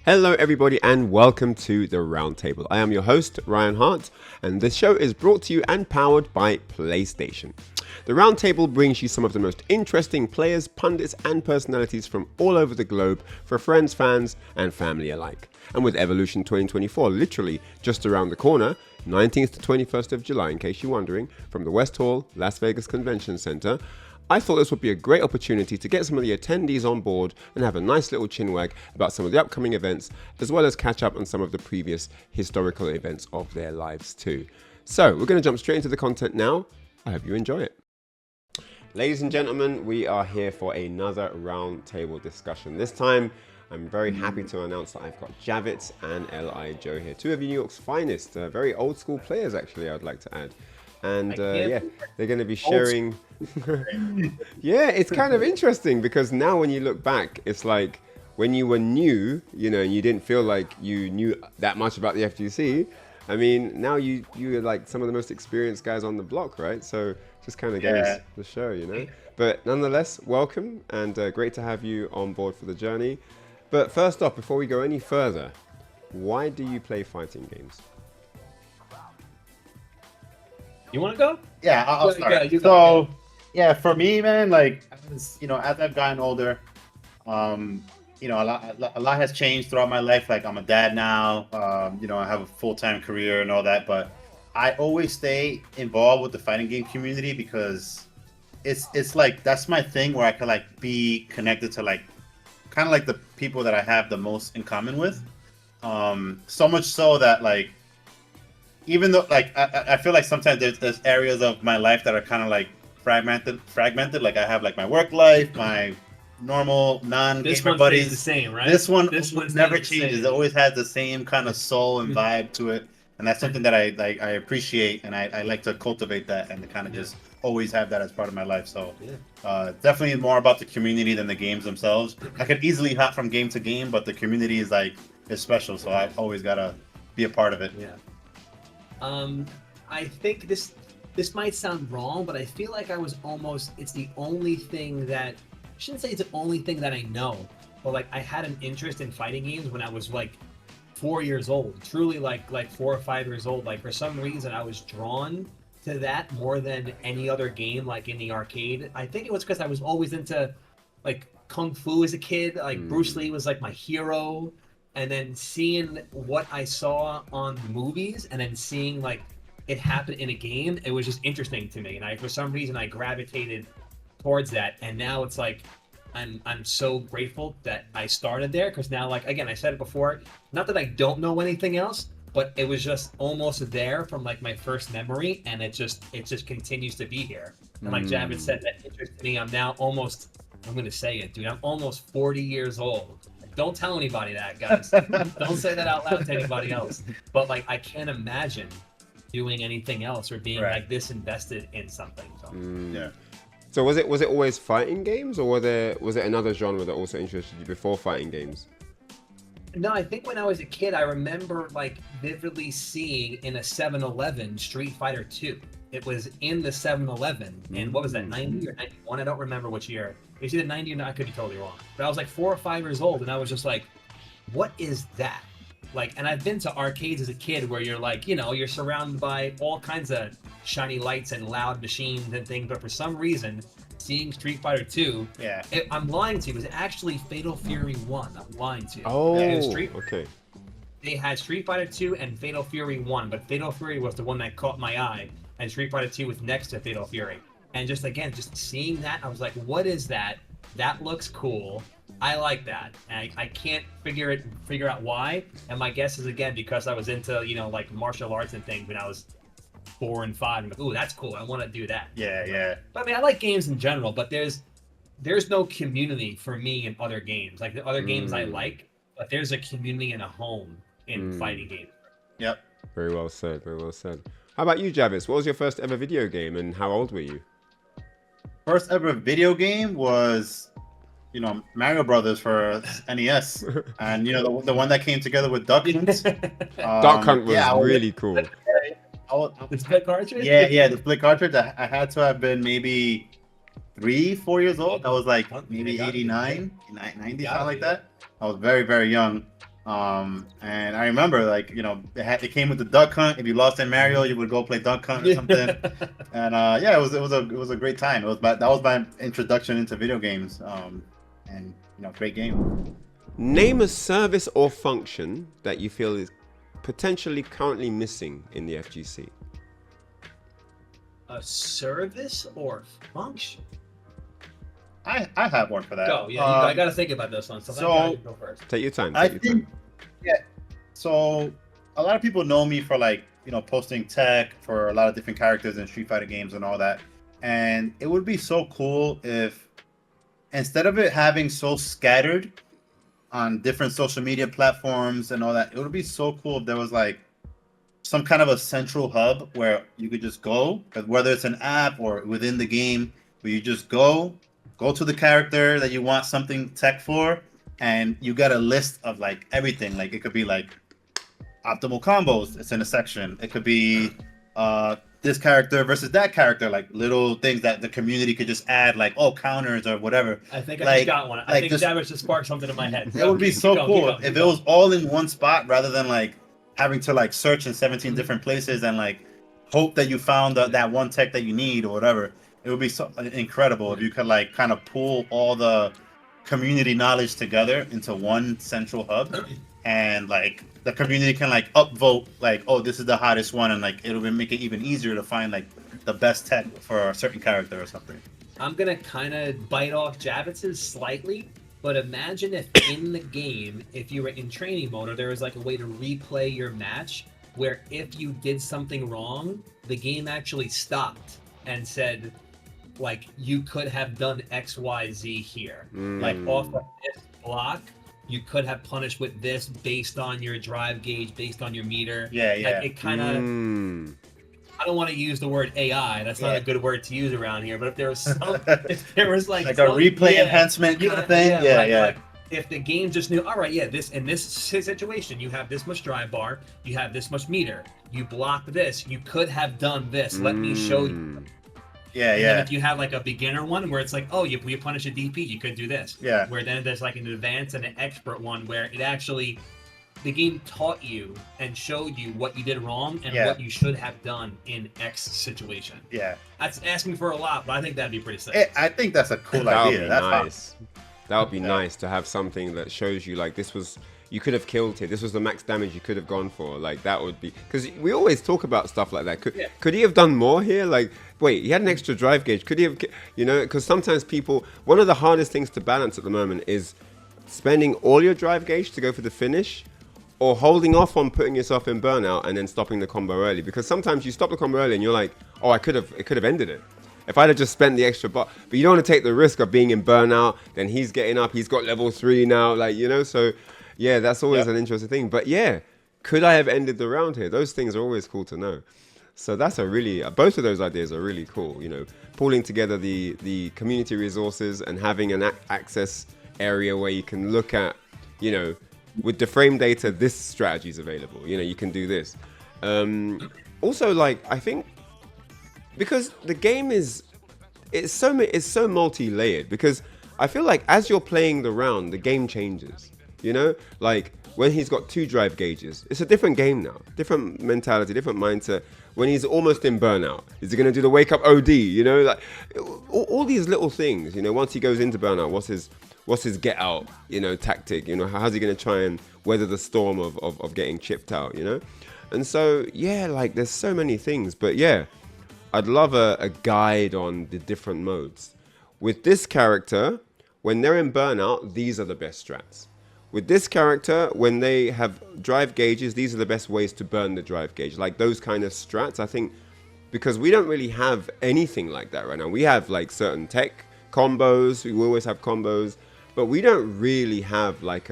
Hello, everybody, and welcome to the Roundtable. I am your host, Ryan Hart, and this show is brought to you and powered by PlayStation. The Roundtable brings you some of the most interesting players, pundits, and personalities from all over the globe for friends, fans, and family alike. And with Evolution 2024 literally just around the corner, 19th to 21st of July, in case you're wondering, from the West Hall, Las Vegas Convention Center, I thought this would be a great opportunity to get some of the attendees on board and have a nice little chinwag about some of the upcoming events, as well as catch up on some of the previous historical events of their lives too. So we're going to jump straight into the content now. I hope you enjoy it. Ladies and gentlemen, we are here for another roundtable discussion. This time, I'm very happy to announce that I've got Javits and Li Joe here, two of New York's finest, very old school players actually, I'd like to add. And yeah, they're going to be sharing. Yeah, it's kind of interesting because now when you look back, it's like when you were new, you know, and you didn't feel like you knew that much about the FGC. I mean, now you're like some of the most experienced guys on the block, right? So just kind of goes the show, you know. But nonetheless, welcome and great to have you on board for the journey. But first off, before we go any further, why do you play fighting games? You want to go? Yeah, I'll start. Yeah, for me, man, like, as I've gotten older, a lot has changed throughout my life. Like, I'm a dad now. I have a full-time career and all that, but I always stay involved with the fighting game community because it's like that's my thing where I can like be connected to like kind of like the people that I have the most in common with. So much so that like. Even though, like, I feel like sometimes there's areas of my life that are kind of like fragmented. Like I have like my work life, my normal non-gamer buddies. The same, right? This one never changes. It always has the same kind of soul and vibe to it, and that's something that I appreciate, and I like to cultivate that and to kind of just always have that as part of my life. So definitely more about the community than the games themselves. I could easily hop from game to game, but the community is special. So I've always gotta be a part of it. Yeah. I think this might sound wrong, but I feel like it's the only thing that, I shouldn't say it's the only thing that I know, but like I had an interest in fighting games when I was like 4 years old, truly like 4 or 5 years old. Like for some reason I was drawn to that more than any other game like in the arcade. I think it was because I was always into like Kung Fu as a kid, like Bruce Lee was like my hero. And then seeing what I saw on movies and then seeing like it happen in a game, it was just interesting to me. And for some reason I gravitated towards that. And now it's like, I'm so grateful that I started there. Cause now like, again, I said it before, not that I don't know anything else, but it was just almost there from like my first memory. And it just continues to be here. And like Javits said, that interested me. I'm going to say it, dude. I'm almost 40 years old. Don't tell anybody that, guys. Don't say that out loud to anybody else. But like, I can't imagine doing anything else or being like this invested in something. So. Yeah. So was it always fighting games, or was it another genre that also interested you before fighting games? No, I think when I was a kid, I remember like vividly seeing in a 7-Eleven Street Fighter 2. It was in the 7-Eleven, and what was that, 90 or 91? I don't remember which year. It's either 90 or 90, I could be totally wrong. But I was like 4 or 5 years old, and I was just like, what is that? Like, and I've been to arcades as a kid where you're like, you're surrounded by all kinds of shiny lights and loud machines and things, but for some reason, seeing Street Fighter 2, I'm lying to you, it was actually Fatal Fury 1. I'm lying to you. Oh, okay. They had Street Fighter 2 and Fatal Fury 1, but Fatal Fury was the one that caught my eye, and Street Fighter 2 was next to Fatal Fury. And just seeing that, I was like, what is that? That looks cool. I like that. And I can't figure out why. And my guess is, again, because I was into, like martial arts and things when I was 4 and 5. I'm like, ooh, that's cool. I want to do that. Yeah. But I mean, I like games in general, but there's no community for me in other games. Like the other games I like, but there's a community and a home in fighting games. Yep. Very well said. Very well said. How about you, Javits? What was your first ever video game, and how old were you? First ever video game was, Mario Brothers for NES, and the one that came together with Duck Hunt. Duck Hunt was really cool. The split cartridge? Yeah, the split cartridge. I had to have been maybe 3, 4 years old. I was like maybe 89, 90, something like that. I was very, very young. And I remember, like, you know, it came with the duck hunt. If you lost in Mario, you would go play duck hunt or something. And yeah, it was a great time. That was my introduction into video games. And you know, great game. Name a service or function that you feel is potentially currently missing in the FGC. A service or function? I have one for that. Go, yeah. I got to think about this one. So go first. Take your time. I think, yeah. So a lot of people know me for, like, you know, posting tech for a lot of different characters in Street Fighter games and all that. And it would be so cool if, instead of it having so scattered on different social media platforms and all that, it would be so cool if there was, like, some kind of a central hub where you could just go, whether it's an app or within the game, where you just go to the character that you want something tech for, and you got a list of, like, everything. Like, it could be like optimal combos, it's in a section. It could be this character versus that character, like little things that the community could just add, like, oh, counters or whatever. I think I just got one. I think Javits just sparked something in my head. It would be so cool if it was all in one spot, rather than, like, having to, like, search in 17 different places and, like, hope that you found that one tech that you need or whatever. It would be so incredible if you could, like, kind of pull all the community knowledge together into one central hub, and, like, the community can, like, upvote, like, oh, this is the hottest one, and, like, it'll make it even easier to find, like, the best tech for a certain character or something. I'm gonna kind of bite off Javits's slightly, but imagine if in the game, if you were in training mode, or there was, like, a way to replay your match, where if you did something wrong, the game actually stopped and said, like, you could have done XYZ here. Like, off of this block, you could have punished with this based on your drive gauge, based on your meter. Yeah. Like, it kind of... I don't want to use the word AI. That's not a good word to use around here. But if there was like a replay enhancement kind of thing, like, if the game just knew, all right, this in this situation, you have this much drive bar, you have this much meter, you block this, you could have done this. Let me show you. And then if you have, like, a beginner one where it's like, oh, you punish a DP, you could do this. Yeah. Where then there's, like, an advanced and an expert one where it actually, the game taught you and showed you what you did wrong and what you should have done in X situation. Yeah. That's asking for a lot, but I think that'd be pretty sick. I think that's a cool idea. That's nice. That would be nice to have something that shows you, like, this was, you could have killed it. This was the max damage you could have gone for. Like, that would be, because we always talk about stuff like that. Could he have done more here? Like, wait, he had an extra drive gauge. Could he have, you know, because sometimes people, one of the hardest things to balance at the moment is spending all your drive gauge to go for the finish, or holding off on putting yourself in burnout and then stopping the combo early. Because sometimes you stop the combo early and you're like, oh, it could have ended it if I'd have just spent the extra bar. But you don't want to take the risk of being in burnout. Then he's getting up. He's got level 3 now. Like, you know, so yeah, that's always an interesting thing. But yeah, could I have ended the round here? Those things are always cool to know. So that's a really, both of those ideas are really cool. You know, pulling together the community resources and having an access area where you can look at, you know, with the frame data, this strategy is available. You know, you can do this. Also, like, I think because the game it's so multi-layered, because I feel like as you're playing the round, the game changes. You know, like when he's got 2 drive gauges, it's a different game now, different mentality, different mindset. When he's almost in burnout, is he going to do the wake up OD? You know, like all these little things. You know, once he goes into burnout, what's his get out, you know, tactic? You know, how's he going to try and weather the storm of getting chipped out, you know? And so, yeah, like, there's so many things. But, yeah, I'd love a guide on the different modes. With this character, when they're in burnout, these are the best strats. With this character, when they have drive gauges, these are the best ways to burn the drive gauge. Like, those kind of strats, I think, because we don't really have anything like that right now. We have, like, certain tech combos. We always have combos. But we don't really have, like,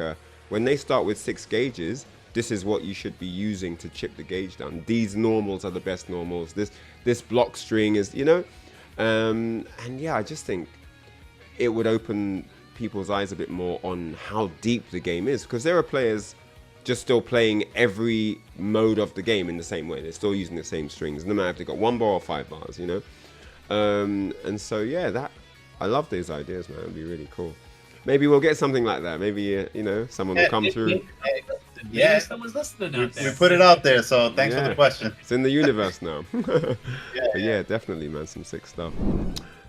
when they start with 6 gauges, this is what you should be using to chip the gauge down. These normals are the best normals. This block string is, you know? And yeah, I just think it would open people's eyes a bit more on how deep the game is. Because there are players just still playing every mode of the game in the same way. They're still using the same strings, no matter if they've got 1 bar or 5 bars, you know? And so, yeah, I love these ideas, man. It'd be really cool. Maybe we'll get something like that. Maybe, you know, someone will come through. Maybe someone's listening out there. We put it out there, so thanks for the question. It's in the universe now. But definitely, man, some sick stuff.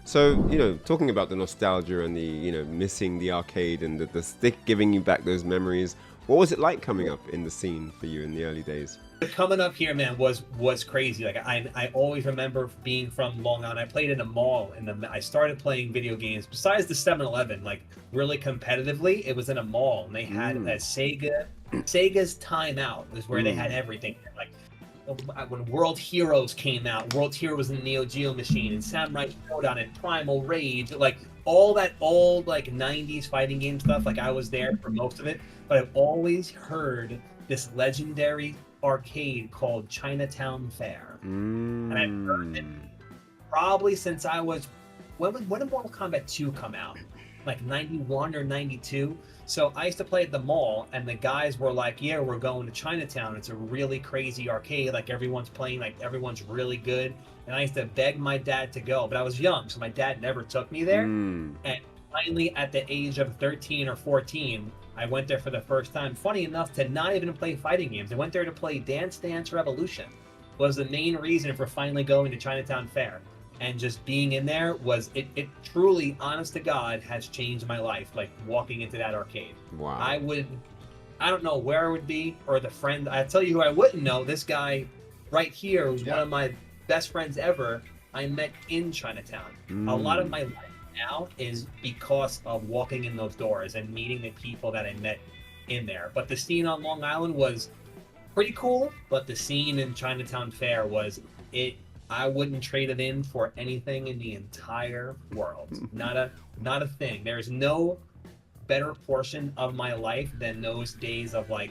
So, talking about the nostalgia and the, missing the arcade and the stick giving you back those memories, what was it like coming up in the scene for you in the early days? Coming up here, man, was crazy. Like I always remember being from Long Island. I played in a mall, and I started playing video games. Besides the 7-Eleven, like really competitively, it was in a mall, and they had a Sega's Time Out was where they had everything. Like when World Heroes came out, World Heroes in the Neo Geo machine, and Samurai Shodown and Primal Rage, like all that old like 90s fighting game stuff. Like I was there for most of it, but I've always heard this legendary arcade called Chinatown Fair, and I've heard it probably since I was when did Mortal Kombat 2 come out? Like 91 or 92. So I used to play at the mall, and the guys were like, yeah, we're going to Chinatown. It's a really crazy arcade. Like everyone's playing, like everyone's really good. And I used to beg my dad to go, but I was young, so my dad never took me there. And finally, at the age of 13 or 14, I went there for the first time. Funny enough, to not even play fighting games. I went there to play Dance Dance Revolution. Was the main reason for finally going to Chinatown Fair. And just being in there was, it truly, honest to God, has changed my life, like walking into that arcade. Wow. I don't know where I would be, or the friend, I tell you who I wouldn't know, this guy right here, who's one of my best friends ever, I met in Chinatown. A lot of my life now is because of walking in those doors and meeting the people that I met in there. But the scene on Long Island was pretty cool, but the scene in Chinatown Fair was it. I wouldn't trade it in for anything in the entire world. Not a thing. There's no better portion of my life than those days of like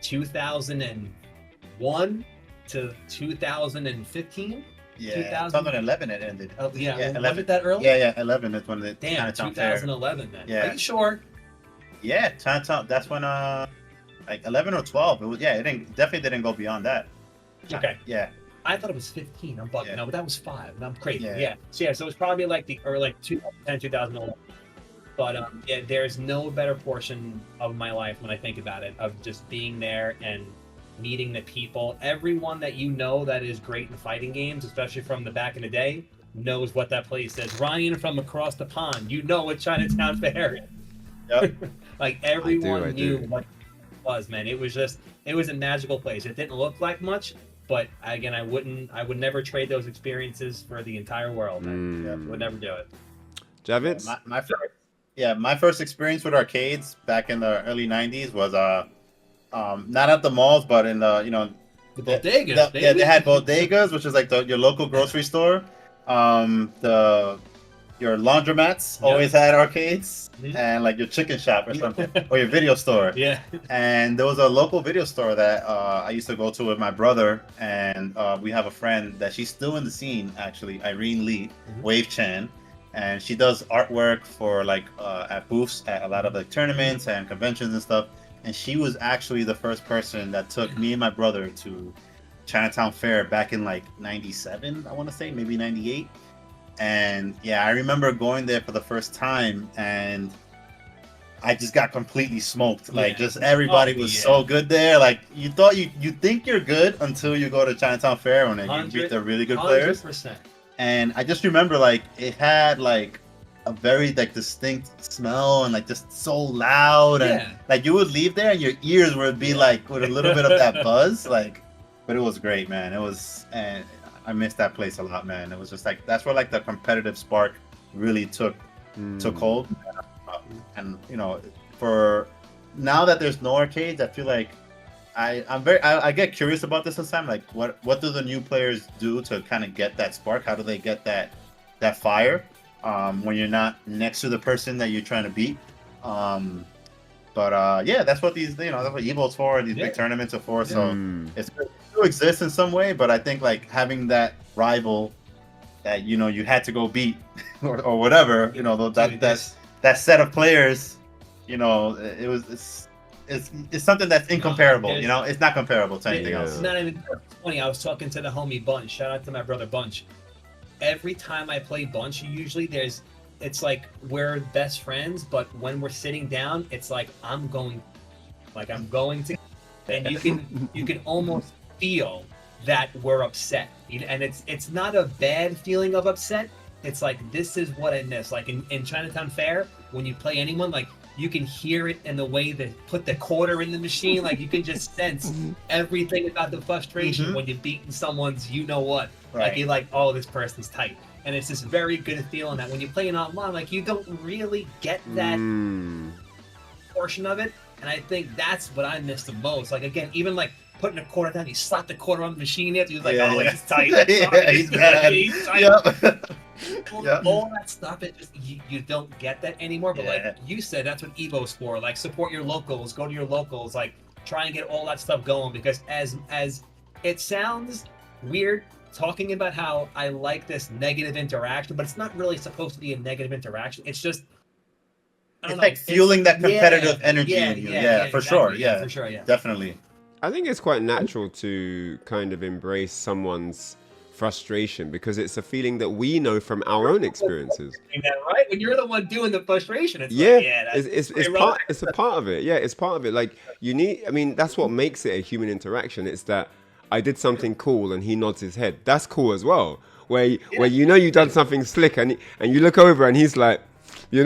2001 to 2015. Yeah, 2011 it ended. Yeah, 11. Was it that early? Yeah, 11 is when the Chinatown 2011 Fair. then. Yeah. Are you sure? Yeah, Chinatown. That's when like 11 or 12. It was it definitely didn't go beyond that. Okay. Yeah. I thought it was 15. I'm bugging. No, but that was 5. I'm crazy. Yeah. So it was probably like or like 2010, 2011. But there's no better portion of my life when I think about it, of just being there and meeting the people. Everyone that you know that is great in fighting games, especially from the back in the day, knows what that place is. Ryan from across the pond, you know what Chinatown Fair is. Yep. Like everyone knew do. what it was, man. It was a magical place. It didn't look like much, but again, I would never trade those experiences for the entire world. I would never do it. Javits? My first experience with arcades back in the early 90s was not at the malls, but in the the bodegas. They had bodegas, which is like your local grocery store. Your laundromats always had arcades, and like your chicken shop or something, or your video store. Yeah. And there was a local video store that I used to go to with my brother, and we have a friend that she's still in the scene, actually, Irene Lee, Wave Chan, and she does artwork for like at booths at a lot of like tournaments and conventions and stuff. And she was actually the first person that took me and my brother to Chinatown Fair back in like 97, I want to say, maybe 98. And yeah, I remember going there for the first time, and I just got completely smoked. Like, just everybody was so good there. Like, you thought you think you're good until you go to Chinatown Fair and you meet the really good players. 100%. And I just remember, like, it had like a very like distinct smell and like just so loud, and like you would leave there and your ears would be like with a little bit of that buzz, like. But it was great, man. It was, and I missed that place a lot, man. It was just like that's where like the competitive spark really took hold. And for now that there's no arcades, I feel like I get curious about this sometimes. Like, what do the new players do to kind of get that spark? How do they get that fire when you're not next to the person that you're trying to beat? But that's what that's what Evo's for. These big tournaments are for. So it still exists in some way, but I think like having that rival that you had to go beat or whatever, that set of players, it's something that's incomparable. It's not comparable to anything else. It's not even funny. I was talking to the homie Bunch. Shout out to my brother Bunch. Every time I play Bunch, usually it's like we're best friends, but when we're sitting down, it's like I'm going to and you can almost feel that we're upset, and it's not a bad feeling of upset. It's like, this is what I miss. Like in Chinatown Fair, when you play anyone, like you can hear it in the way they put the quarter in the machine. Like you can just sense everything about the frustration when you're beating someone's you know what. Right. Like you're like, oh, this person's tight. And it's this very good feeling that when you're playing online, like you don't really get that portion of it. And I think that's what I miss the most. Like again, even like putting a quarter down, you slap the quarter on the machine. You're like, oh, he's tight. He's bad. He's tight. All that stuff, it just you don't get that anymore. But like you said, that's what Evo's for. Like support your locals, go to your locals, like try and get all that stuff going. Because as it sounds weird talking about how I like this negative interaction, but it's not really supposed to be a negative interaction. It's just it's like fueling that competitive energy in you. Yeah, for exactly. sure. Yeah, for sure. Yeah, definitely. I think it's quite natural to kind of embrace someone's frustration because it's a feeling that we know from our own experiences. Right? When you're the one doing the frustration, it's it's a part of it. Yeah, it's part of it. Like that's what makes it a human interaction. It's that I did something cool and he nods his head. That's cool as well. Where you've done something slick and you look over and he's like, you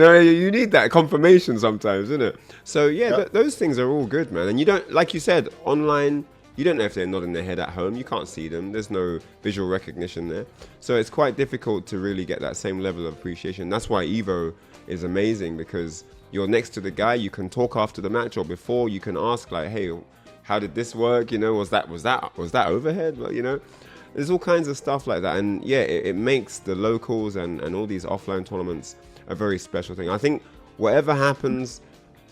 need that confirmation sometimes, isn't it? So those things are all good, man. And you don't, like you said, online, you don't know if they're nodding their head at home. You can't see them. There's no visual recognition there. So it's quite difficult to really get that same level of appreciation. That's why Evo is amazing, because you're next to the guy. You can talk after the match or before. You can ask like, hey, how did this work? Was that overhead? Well, there's all kinds of stuff like that. And it makes the locals and all these offline tournaments a very special thing. I think whatever happens,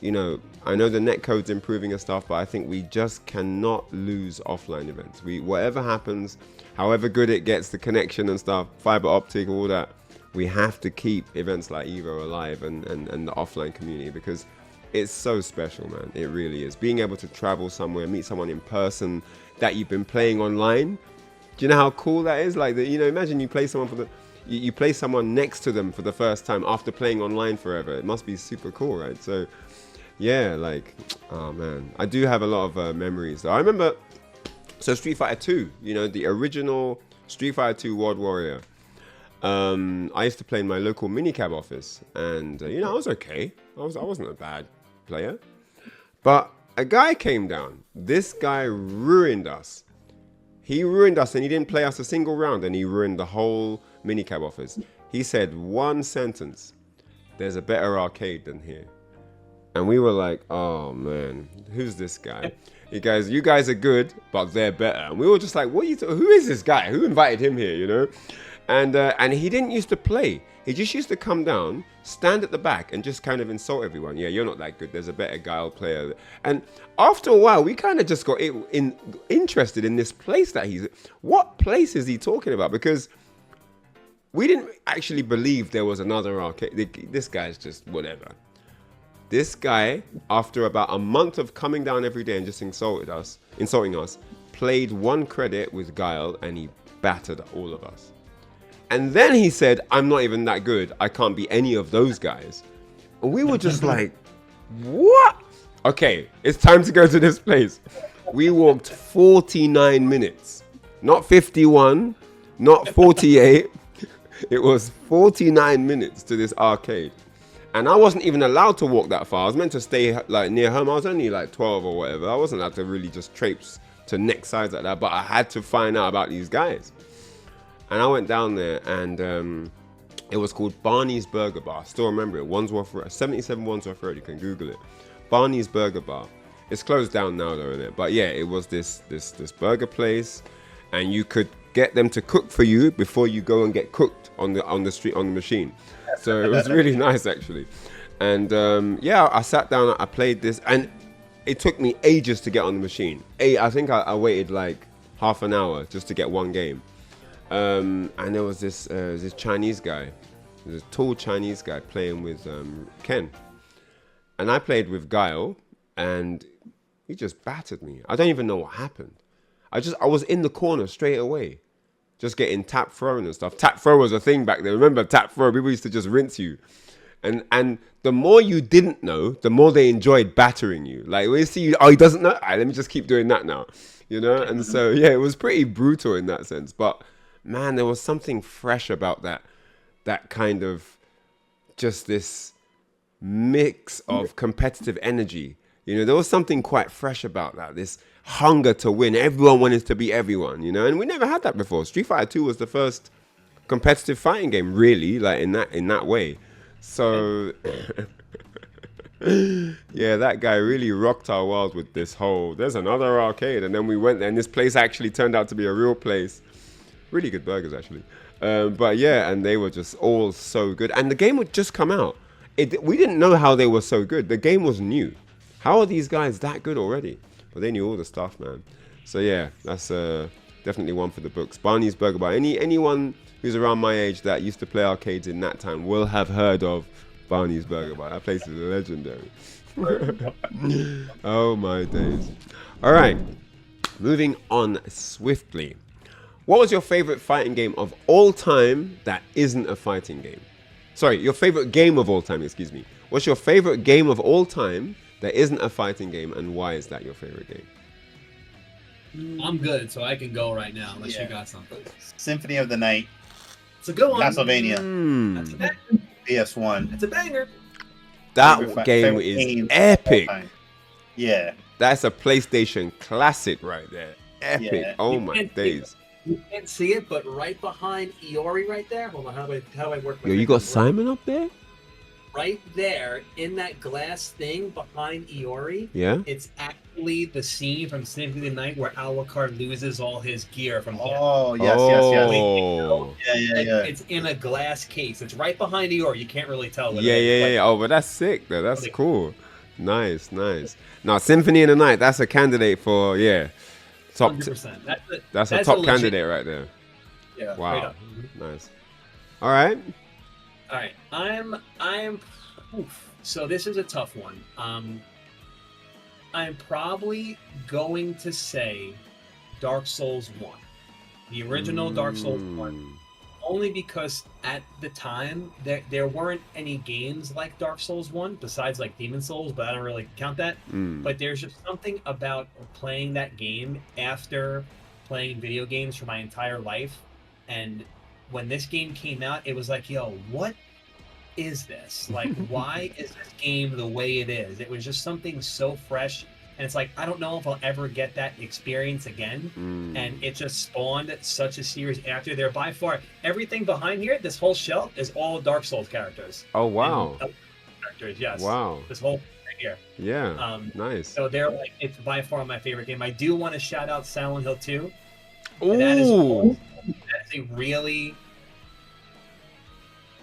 I know the netcode's improving and stuff, but I think we just cannot lose offline events. Whatever happens, however good it gets, the connection and stuff, fiber optic, all that, we have to keep events like Evo alive and the offline community, because it's so special, man. It really is. Being able to travel somewhere, meet someone in person that you've been playing online. Do you know how cool that is? Like, imagine you play someone you play someone next to them for the first time after playing online forever. It must be super cool, right? So, yeah, like, oh man, I do have a lot of memories. I remember, Street Fighter 2, the original Street Fighter 2 World Warrior. I used to play in my local minicab office, and I was okay. I wasn't a bad player, but a guy came down. This guy ruined us. He ruined us, and he didn't play us a single round, and he ruined the whole minicab office. He said one sentence: "There's a better arcade than here." And we were like, oh man, who's this guy? He goes, you guys are good, but they're better. And we were just like, who is this guy? Who invited him here, And he didn't used to play. He just used to come down, stand at the back, and just kind of insult everyone. Yeah, you're not that good. There's a better guy, I'll play. And after a while, we kind of just got interested in this place that what place is he talking about? Because we didn't actually believe there was another arcade. This guy's just whatever. This guy, after about a month of coming down every day and just insulting us, played one credit with Guile and he battered all of us. And then he said, I'm not even that good. I can't be any of those guys. And we were just like, what? Okay, it's time to go to this place. We walked 49 minutes, not 51, not 48. It was 49 minutes to this arcade. And I wasn't even allowed to walk that far. I was meant to stay like near home. I was only like 12 or whatever. I wasn't allowed to really just traipse to next sides like that. But I had to find out about these guys. And I went down there, and it was called Barney's Burger Bar. I still remember it. 77 Wandsworth Road. You can Google it. Barney's Burger Bar. It's closed down now though, isn't it? But yeah, it was this burger place, and you could get them to cook for you before you go and get cooked on the street on the machine. So it was really nice actually. And I sat down, I played this, and it took me ages to get on the machine. I think I waited like half an hour just to get one game. And there was this Chinese guy, this tall Chinese guy playing with Ken. And I played with Guile, and he just battered me. I don't even know what happened. I was in the corner straight away, just getting tap thrown and stuff. Tap throw was a thing back then. Remember tap throw? People used to just rinse you. And the more you didn't know, the more they enjoyed battering you. Like, when you see you, he doesn't know. All right, let me just keep doing that now, you know? And so, yeah, it was pretty brutal in that sense. But, man, there was something fresh about that kind of just this mix of competitive energy. You know, there was something quite fresh about that. This hunger to win. Everyone wanted to beat everyone, you know? And we never had that before. Street Fighter 2 was the first competitive fighting game, really, like in that way. So, yeah, that guy really rocked our world with this whole, there's another arcade. And then we went there, and this place actually turned out to be a real place. Really good burgers, actually. But yeah, and they were just all so good. And the game would just come out. We didn't know how they were so good. The game was new. How are these guys that good already? But they knew all the stuff, man. So yeah, that's definitely one for the books. Barney's Burger Bar. Anyone who's around my age that used to play arcades in that time will have heard of Barney's Burger Bar. That place is legendary. Oh my days. All right, moving on swiftly. What was your favorite fighting game of all time that isn't a fighting game? Sorry, your favorite game of all time, excuse me. What's your favorite game of all time that isn't a fighting game, and why is that your favorite game? I'm good, so I can go right now unless you got something. Symphony of the Night. It's a good one. Castlevania. That's a banger. PS1. It's a banger. That game is epic. Yeah. That's a PlayStation classic right there. Epic. Yeah. Oh my days. You can't see it, but right behind Iori right there. Hold on, how do I work? Yo, you got Simon up there? Right there in that glass thing behind Iori. Yeah. It's actually the scene from Symphony of the Night where Alucard loses all his gear from. Oh, yes. Yeah. It's in a glass case. It's right behind Iori. You can't really tell. Yeah. Oh, but that's sick though. That's cool. Nice. Now, Symphony of the Night. That's a candidate for top. 100%. That's a top candidate right there. Yeah. Wow. Nice. All right. So this is a tough one. I'm probably going to say Dark Souls 1. The original Dark Souls 1. Only because at the time there weren't any games like Dark Souls 1 besides like Demon Souls, but I don't really count that. But there's just something about playing that game after playing video games for my entire life, and when this game came out, it was like, yo, what is this? Like, why is this game the way it is? It was just something so fresh, and it's like, I don't know if I'll ever get that experience again. And it just spawned such a series after. There by far, everything behind here, this whole shelf is all Dark Souls characters. Oh, wow. Characters, yes. Wow. This whole right here. Yeah. Nice. So they're like, it's by far my favorite game. I do want to shout out Silent Hill 2. Ooh. That is a really...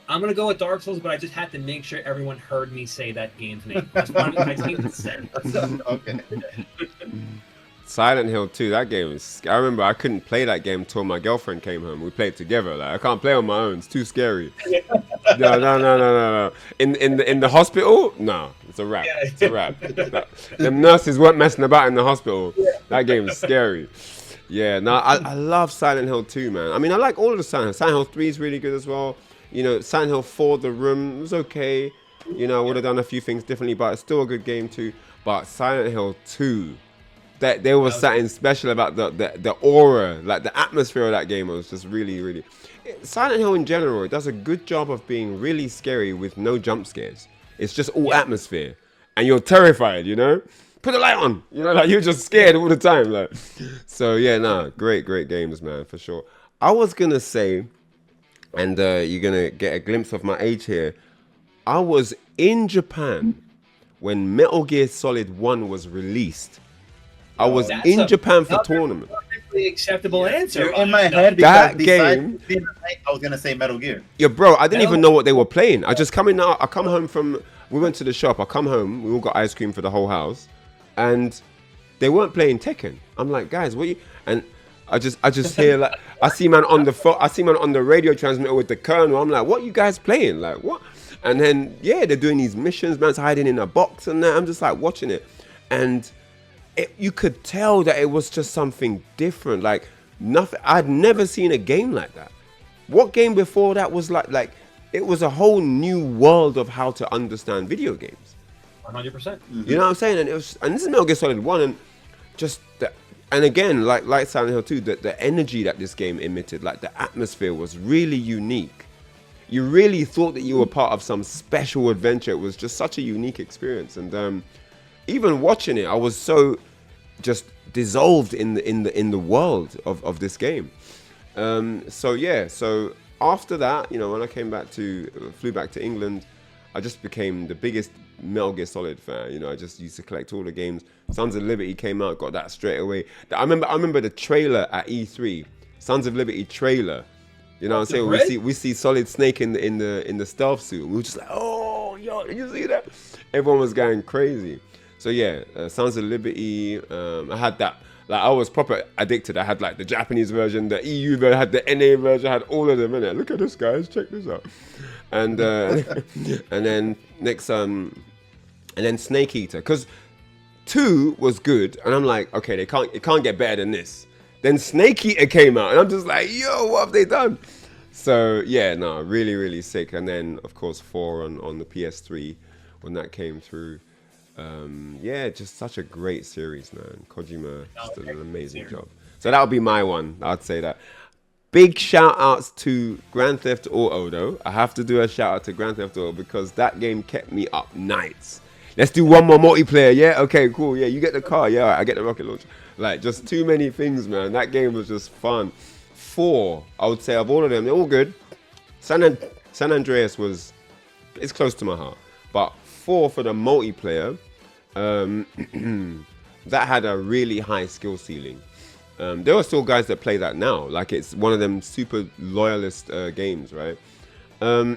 I'm gonna go with Dark Souls, but I just had to make sure everyone heard me say that game's name. That's one of my team said. Okay. Silent Hill 2, that game is... I remember I couldn't play that game until my girlfriend came home. We played together. Like, I can't play on my own. It's too scary. No. In the hospital? No. It's a wrap. It's a wrap. Them nurses weren't messing about in the hospital. That game is scary. Yeah, no, I love Silent Hill 2, man. I mean, I like all of the Silent Hill. Silent Hill 3 is really good as well. You know, Silent Hill 4, The Room, was okay. You know, I would have done a few things differently, but it's still a good game too. But Silent Hill 2... that there was something special about the aura, like the atmosphere of that game was just really, really... Silent Hill in general, it does a good job of being really scary with no jump scares. It's just all atmosphere. And you're terrified, you know? Put the light on! You know, like you're just scared all the time. Like. So yeah, great games, man, for sure. I was going to say, and you're going to get a glimpse of my age here, I was in Japan when Metal Gear Solid 1 was released. I was in Japan for tournament. Perfectly acceptable answer. In my head, that game. I was gonna say Metal Gear. Yeah, bro, I didn't even know what they were playing. I come home from. We went to the shop. I come home. We all got ice cream for the whole house, and they weren't playing Tekken. I'm like, guys, what you? And I just hear like I see man on the phone. I see man on the radio transmitter with the colonel. I'm like, what you guys playing? Like what? And then they're doing these missions. Man's hiding in a box and that. I'm just like watching it, and. You could tell that it was just something different, like nothing. I'd never seen a game like that. What game before that was like it was a whole new world of how to understand video games. 100%. You know what I'm saying? And this is Metal Gear Solid 1, and just the, and again, like Silent Hill 2, the energy that this game emitted, like the atmosphere was really unique. You really thought that you were part of some special adventure. It was just such a unique experience, and even watching it, I was so just dissolved in the world of this game. So after that, when I flew back to England, I just became the biggest Metal Gear Solid fan. I just used to collect all the games. Sons of Liberty came out, got that straight away. I remember the trailer at E3, Sons of Liberty trailer. You know what I'm saying? We see Solid Snake in the stealth suit. We were just like, oh, yo, did you see that? Everyone was going crazy. So yeah, Sons of Liberty. I had that. Like, I was proper addicted. I had like the Japanese version, the EU version, I had the NA version, I had all of them in it. Look at this, guys. Check this out. And and then next and then Snake Eater, because 2 was good, and I'm like, okay, it can't get better than this. Then Snake Eater came out, and I'm just like, yo, what have they done? So yeah, no, really, really sick. And then of course 4 on the PS3 when that came through. Yeah, just such a great series, man. Kojima just did an amazing job. So that would be my one. I'd say that. Big shout outs to Grand Theft Auto, though. I have to do a shout out to Grand Theft Auto because that game kept me up nights. Let's do one more multiplayer, yeah? Okay, cool. Yeah, you get the car. Yeah, I get the rocket launcher. Like, just too many things, man. That game was just fun. 4, I would say, of all of them, they're all good. San Andreas it's close to my heart. But 4 for the multiplayer, that had a really high skill ceiling. There are still guys that play that now. Like, it's one of them super loyalist games, right? Yeah,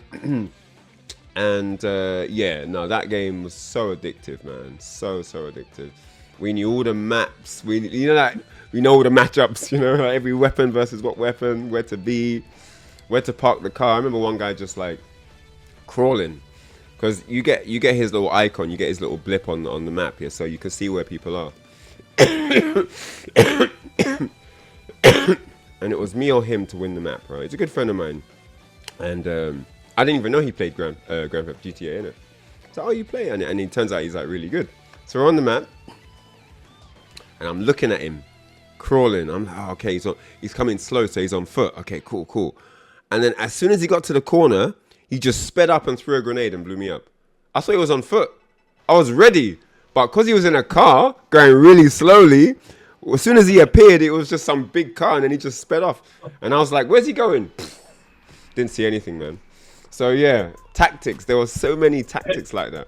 no, that game was so addictive, man. So addictive. We knew all the maps. We know all the matchups. Like every weapon versus what weapon, where to be, where to park the car. I remember one guy just like crawling. Because you get his little icon, you get his little blip on the map here, so you can see where people are. And it was me or him to win the map, right? He's a good friend of mine, and I didn't even know he played Grand Theft GTA, innit? So, you play, and it turns out he's like really good. So we're on the map, and I'm looking at him crawling. I'm like, oh, okay, he's coming slow, so he's on foot. Okay, cool. And then as soon as he got to the corner, he just sped up and threw a grenade and blew me up. I thought he was on foot. I was ready. But because he was in a car, going really slowly, as soon as he appeared, it was just some big car, and then he just sped off. And I was like, where's he going? Didn't see anything, man. So yeah, tactics. There were so many tactics like that.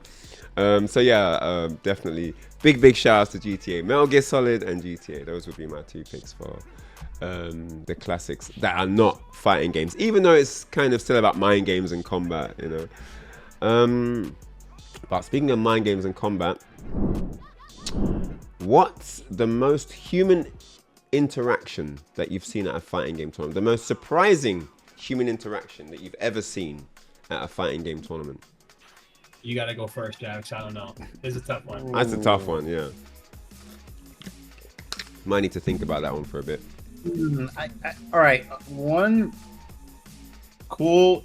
Definitely. Big shout outs to GTA. Metal Gear Solid and GTA. Those would be my 2 picks for the classics that are not fighting games, even though it's kind of still about mind games and combat, but speaking of mind games and combat, what's the most human interaction that you've seen at a fighting game tournament? The most surprising human interaction that you've ever seen at a fighting game tournament? You gotta go first, Jax. I don't know. It's a tough one. That's a tough one, yeah. Might need to think about that one for a bit. All right, one cool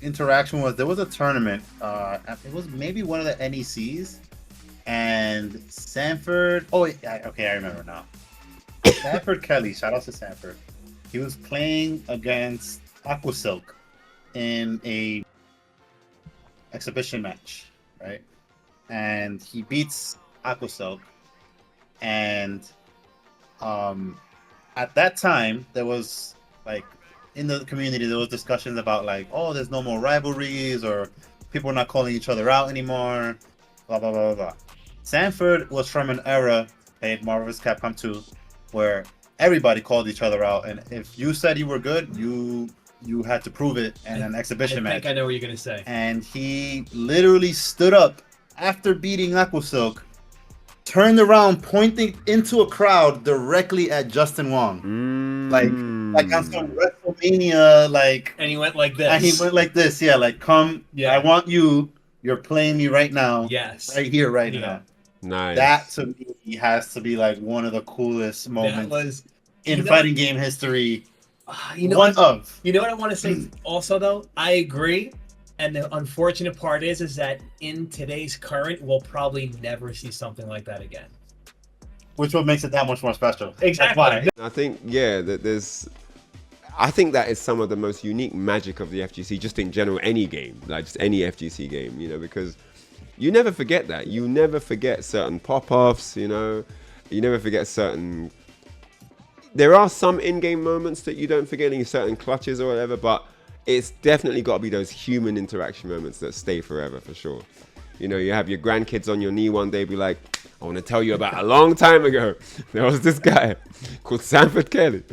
interaction was there was a tournament. It was maybe one of the NECs, and Sanford. Oh, okay, I remember now. Sanford Kelly, shout out to Sanford. He was playing against Aquasilk in a exhibition match, right? And he beats Aquasilk, and at that time, there was in the community, there was discussions about there's no more rivalries, or people are not calling each other out anymore, blah, blah, blah, blah. Sanford was from an era, Marvel vs. Capcom 2, where everybody called each other out, and if you said you were good, you had to prove it in an exhibition match. I think I know what you're going to say. And he literally stood up after beating Aquasilk, turned around, pointing into a crowd directly at Justin Wong. Like on some WrestleMania, and he went like this. And he went like this, yeah, come, yeah. I want you. You're playing me right now. Yes. Right here, right now. Nice. That to me has to be one of the coolest moments in fighting game history. You know what I want to say also though? I agree. And the unfortunate part is that in today's current, we'll probably never see something like that again. Which what makes it that much more special. Exactly. I think, yeah, I think that is some of the most unique magic of the FGC, just in general, any game, like just any FGC game, you know, because you never forget that. You never forget certain pop-offs, you know, you never forget certain... There are some in-game moments that you don't forget, any certain clutches or whatever, but it's definitely got to be those human interaction moments that stay forever, for sure. You know, you have your grandkids on your knee one day, be like, I want to tell you about a long time ago. There was this guy called Sanford Kelly.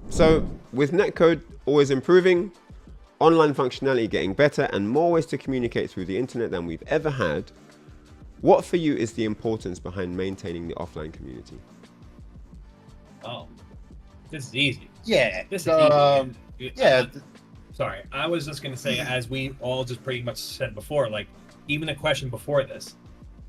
So, with netcode always improving, online functionality getting better, and more ways to communicate through the internet than we've ever had, what for you is the importance behind maintaining the offline community? Oh, this is easy. Yeah. This is easy. Yeah. Sorry, I was just going to say, as we all just pretty much said before, like, even a question before this,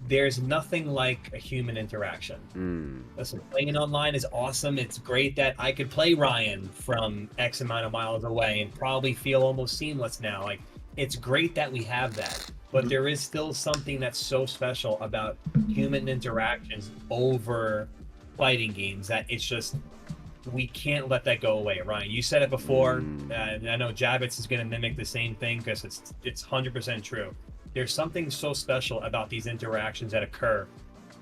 there's nothing like a human interaction. Listen, playing online is awesome. It's great that I could play Ryan from X amount of miles away and probably feel almost seamless now. Like, it's great that we have that. But there is still something that's so special about human interactions over fighting games that it's just... we can't let that go away. Ryan, you said it before, and I know Javits is going to mimic the same thing because it's 100% true. There's something so special about these interactions that occur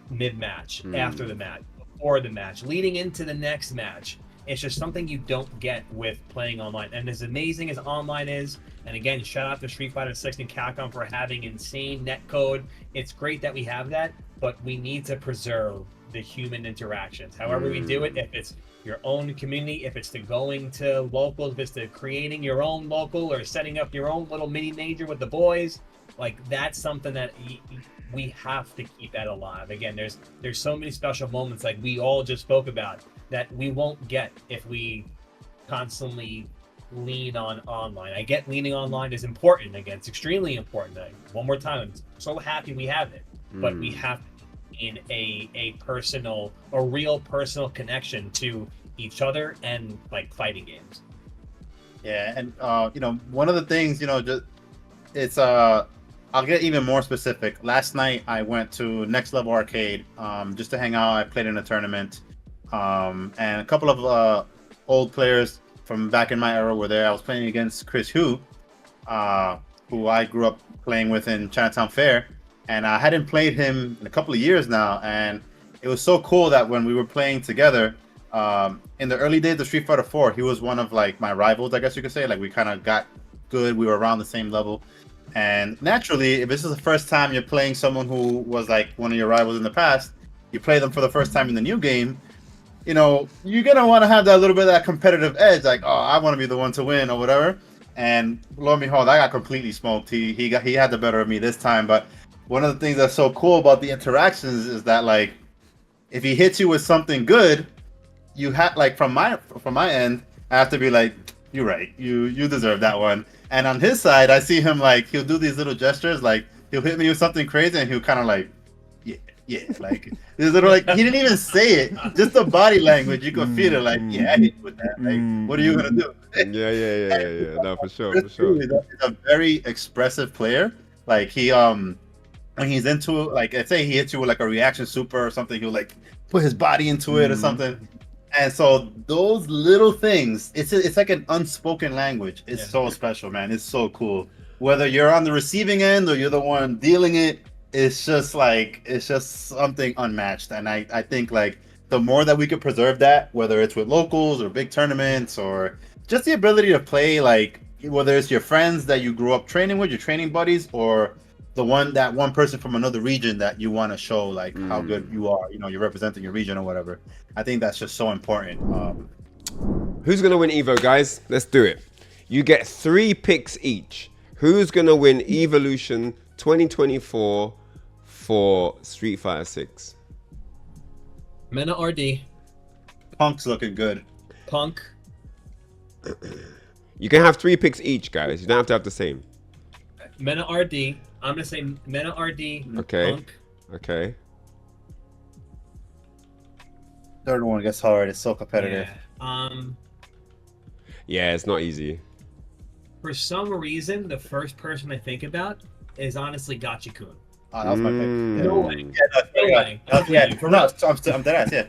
mid-match, after the match, before the match, leading into the next match. It's just something you don't get with playing online. And as amazing as online is, and again, shout out to Street Fighter 6 and Capcom for having insane netcode. It's great that we have that, but we need to preserve the human interactions. However we do it, if it's your own community, if it's to going to locals, if it's to creating your own local or setting up your own little mini major with the boys, like that's something that we have to keep that alive. Again, there's so many special moments like we all just spoke about that we won't get if we constantly lean on online. I get leaning online is important. Again, it's extremely important. One more time, I'm so happy we have it, but we have in a real personal connection to each other and like fighting games. Yeah, and you know, one of the things, you know, just it's I'll get even more specific. Last night I went to Next Level Arcade just to hang out. I played in a tournament, and a couple of old players from back in my era were there. I was playing against Chris who I grew up playing with in Chinatown Fair. And I hadn't played him in a couple of years now, and it was so cool that when we were playing together, in the early days of Street Fighter 4, he was one of like my rivals, I guess you could say. Like we kind of got good, we were around the same level. And naturally, if this is the first time you're playing someone who was like one of your rivals in the past, you play them for the first time in the new game, you know, you're gonna want to have that little bit of that competitive edge, like, oh, I want to be the one to win or whatever. And lo and behold, I got completely smoked. He had the better of me this time, but one of the things that's so cool about the interactions is that, like, if he hits you with something good, you have, like, from my end, I have to be like, you're right, you deserve that one. And on his side, I see him like he'll do these little gestures, like he'll hit me with something crazy, and he'll kind of like, yeah, like this little like he didn't even say it, just the body language, you could feel it, like, yeah, I hit you with that. Like, what are you gonna do? Yeah. No, for sure. He's a very expressive player. Like he when he's into, like, let's say he hits you with like a reaction super or something, he'll like put his body into it or something. And so those little things, it's like an unspoken language. It's so special, man. It's so cool. Whether you're on the receiving end or you're the one dealing it, it's just something unmatched. And I think like the more that we could preserve that, whether it's with locals or big tournaments or just the ability to play, like whether it's your friends that you grew up training with, your training buddies, or that one person from another region that you want to show like how good you are, you know, you're representing your region or whatever. I think that's just so important. Who's gonna win Evo, guys? Let's do it. You get 3 picks each. Who's gonna win Evolution 2024 for Street Fighter 6? Mena RD. Punk's looking good. Punk. You can have 3 picks each, guys. You don't have to have the same. Mena RD. I'm gonna say Mena RD. Okay. Punk. Okay. third one gets hard. It's so competitive. Yeah. Yeah, it's not easy. For some reason, the first person I think about is honestly Gachikun. Oh, that was my pick. Yeah. No way. No way. I'm dead ass. Yeah.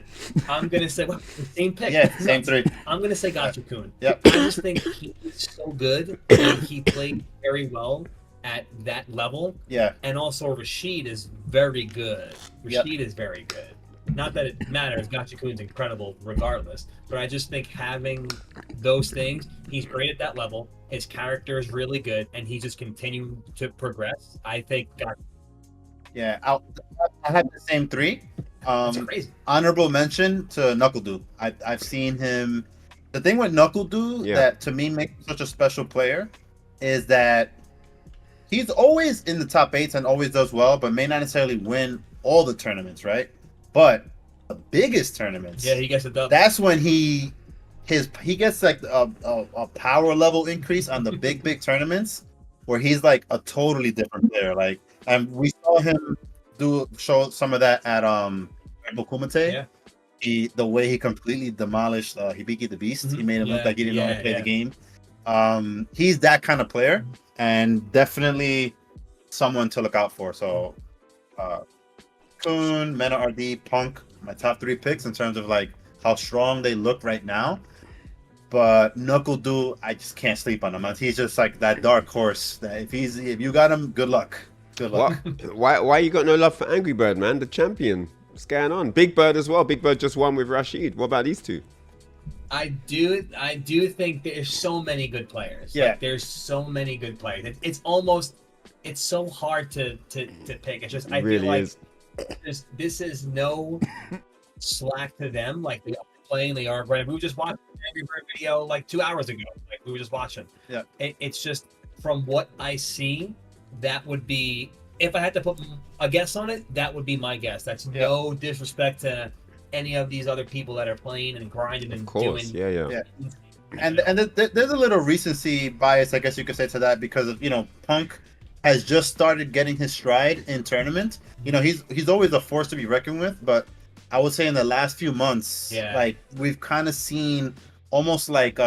I'm gonna say same pick. Yeah, same three. I'm gonna say Gachikun. Yep. I just think he's so good and he played very well at that level. Yeah. And also Rashid is very good. Rashid is very good. Not that it matters. Gachikun's incredible regardless. But I just think having those things, he's great at that level. His character is really good, and he's just continuing to progress. I think Yeah, I had the same three. that's crazy. Honorable mention to Knuckle I've seen him. The thing with Knuckle that to me makes him such a special player is that he's always in the top 8s and always does well, but may not necessarily win all the tournaments, right? But the biggest tournaments, he gets it done. That's when he gets like a power level increase on the big tournaments where he's like a totally different player. Like, and we saw him show some of that at Rebel Kumite. Yeah. The way he completely demolished Hibiki the Beast. Mm-hmm. He made him look like he didn't know how to play the game. He's that kind of player and definitely someone to look out for. So Kun, Mena RD, Punk, my top 3 picks in terms of like how strong they look right now. But Knuckle I just can't sleep on him. He's just like that dark horse. That if you got him, good luck. Good luck. Why you got no love for Angry Bird, man? The champion. What's going on? Big Bird as well. Big Bird just won with Rashid. What about these two? I do think there's so many good players. Yeah. Like, there's so many good players. It's so hard to pick. It's just I really feel like is. this is no slack to them. Like they are playing, they are right. We were just watching an Angry Bird video like 2 hours ago. Like we were just watching. Yeah. It's just from what I see, that would be, if I had to put a guess on it, that would be my guess. That's no disrespect to any of these other people that are playing and grinding and doing. Yeah. And there's a little recency bias, I guess you could say, to that because of Punk has just started getting his stride in tournament. He's always a force to be reckoned with, but I would say in the last few months, like we've kind of seen almost like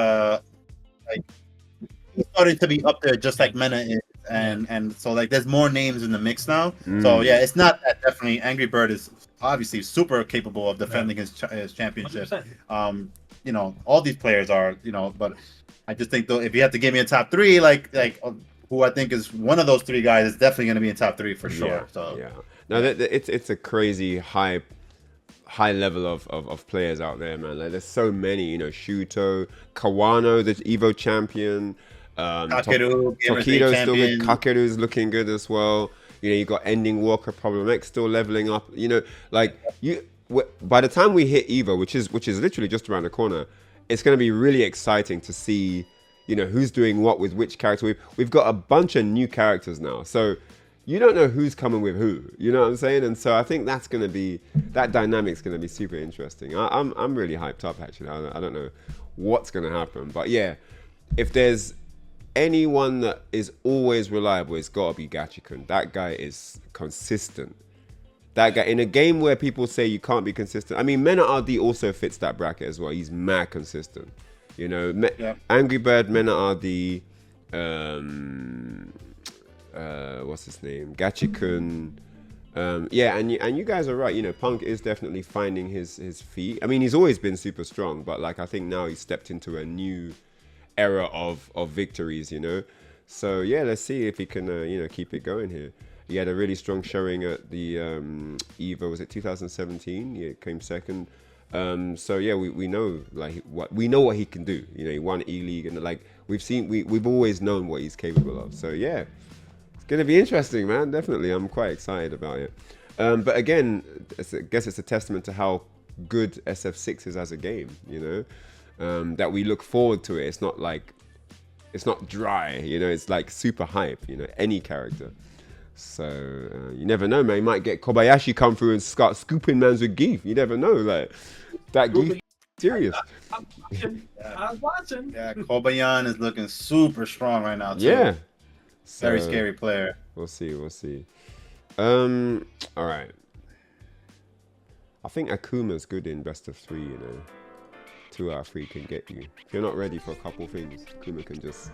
he's starting to be up there just like Mena is. And so like there's more names in the mix now. So yeah, it's not that definitely Angry Bird is obviously super capable of defending his championship. 100%. All these players are, but I just think though if you have to give me a top 3, like who I think is one of those 3 guys is definitely going to be in top 3 for sure. No, it's a crazy high level of players out there, man. Like there's so many, Shuto, Kawano, the Evo champion. Kakeru, Tokido's still good. Kakeru's looking good as well. You got Ending Walker, Problem X still leveling up. By the time we hit Evo, which is literally just around the corner, it's going to be really exciting to see, who's doing what with which character. We've got a bunch of new characters now, so you don't know who's coming with who. You know what I'm saying? And so I think that dynamic's going to be super interesting. I'm really hyped up actually. I don't know what's going to happen, but yeah, if there's anyone that is always reliable, it's got to be Gachikun. That guy is consistent. That guy in a game where people say you can't be consistent. I mean, Mena RD also fits that bracket as well. He's mad consistent. Angry Bird, Mena RD, what's his name? Gachikun. And you guys are right. Punk is definitely finding his feet. I mean, he's always been super strong, but like I think now he's stepped into a new era of victories, so yeah, let's see if he can keep it going here. He had a really strong showing at the Evo, was it 2017? Yeah, came second. So yeah, we know what he can do. He won E-League and like we've always known what he's capable of. So yeah, it's gonna be interesting, man. Definitely, I'm quite excited about it. But again, I guess it's a testament to how good SF6 is as a game. That we look forward to it. It's not dry, it's like super hype, any character. So you never know, man. You might get Kobayashi come through and start scooping mans with Geef. You never know, like that Geef serious. I'm watching. Yeah, Kobayan is looking super strong right now too. Yeah. Very scary player. We'll see. All right. I think Akuma's good in best of 3, 2 out of 3 can get you. If you're not ready for a couple things, Akuma can just...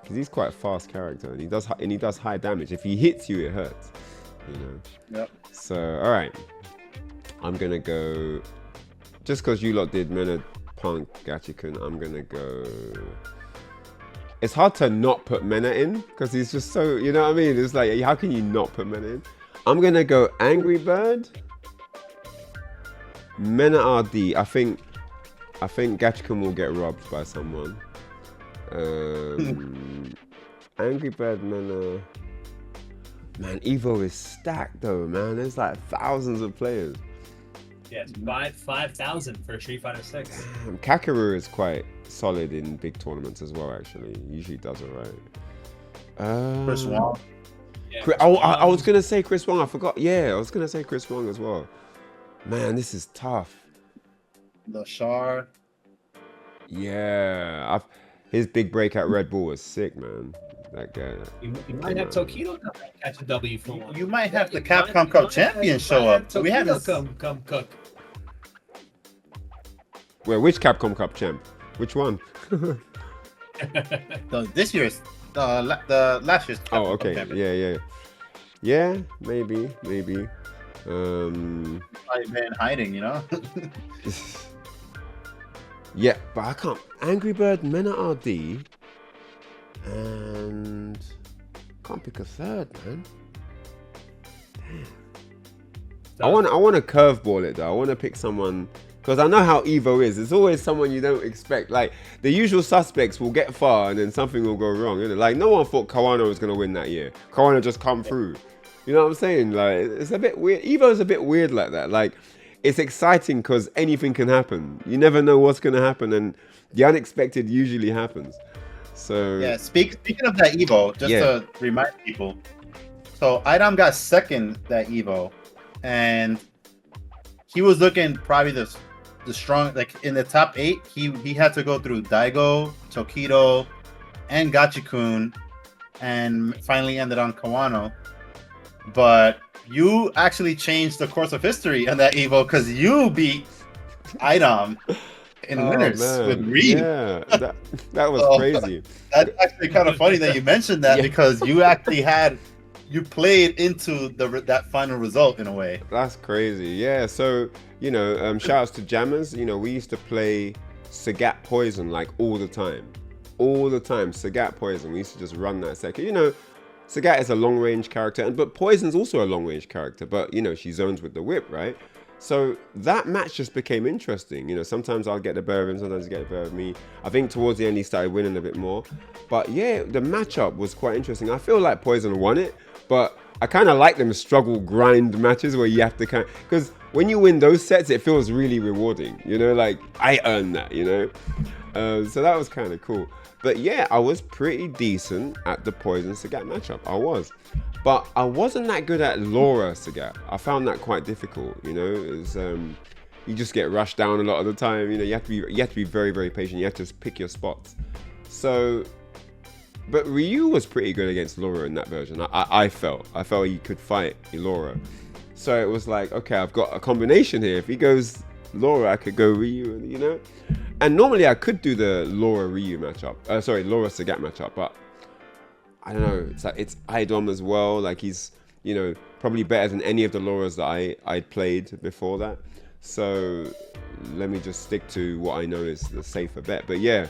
Because he's quite a fast character, and he does high damage. If he hits you, it hurts, Yep. So, all right. I'm going to go... Just because you lot did Mena, Punk, Gachikun, I'm going to go... It's hard to not put Mena in, because he's just so... You know what I mean? It's like, how can you not put Mena in? I'm going to go Angry Bird, Mena RD. I think Gachikun will get robbed by someone. Angry Bird, Mena. Man, Evo is stacked though, man. There's like thousands of players. Yeah, it's 5,000 for Street Fighter 6. Kakaroo is quite solid in big tournaments as well, actually. He usually does it right. Chris Wong. Yeah, I was going to say Chris Wong. I forgot. Yeah, I was going to say Chris Wong as well. Man, this is tough. The Shard. Yeah. His big break at Red Bull was sick, man. That guy. You might have Tokido catch a W for one. You might have the Capcom Cup champion show up. So we had to come cook. Wait, which Capcom Cup champ? Which one? this year's, the last year's. Capcom Oh, okay. Cup champion. Yeah, maybe. Probably been hiding, Yeah, but I can't. Angry Bird, Mena RD, and can't pick a third, man. Damn. I want to curveball it though. I want to pick someone because I know how Evo is. It's always someone you don't expect. Like the usual suspects will get far and then something will go wrong. Like no one thought Kawano was gonna win that year. Kawano just come through. You know what I'm saying? Like it's a bit weird. Evo's a bit weird like that. Like. It's exciting because anything can happen. You never know what's going to happen, and the unexpected usually happens. So yeah. Speaking of that Evo, just to remind people, so Idom got second that Evo, and he was looking probably the strong, like in the top 8. He had to go through Daigo, Tokido, and Gachikun, and finally ended on Kawano. But you actually changed the course of history on that Evo because you beat Idom in winners with Reed. Yeah, that was crazy. That's actually kind of funny that you mentioned that because you actually played into that final result in a way. That's crazy. Yeah, so, shout outs to Jammers. We used to play Sagat Poison like all the time. Sagat Poison. We used to just run that second. Sagat is a long-range character, but Poison's also a long-range character, but, she zones with the whip, right? So that match just became interesting. Sometimes I'll get the better of him, sometimes he'll get the better of me. I think towards the end he started winning a bit more. But yeah, the matchup was quite interesting. I feel like Poison won it, but I kind of like them struggle grind matches where you have to because when you win those sets, it feels really rewarding. Like I earned that, so that was kind of cool. But yeah, I was pretty decent at the Poison Sagat matchup. I was. But I wasn't that good at Laura Sagat. I found that quite difficult, It was, you just get rushed down a lot of the time. You have to be very, very patient. You have to pick your spots. So, but Ryu was pretty good against Laura in that version. I felt he could fight Laura. So it was like, okay, I've got a combination here. If he goes Laura, I could go Ryu, And normally I could do the Laura Ryu matchup. Laura Sagat matchup, but I don't know. It's like it's Idom as well. Like he's, probably better than any of the Lauras that I'd played before that. So let me just stick to what I know is the safer bet. But yeah,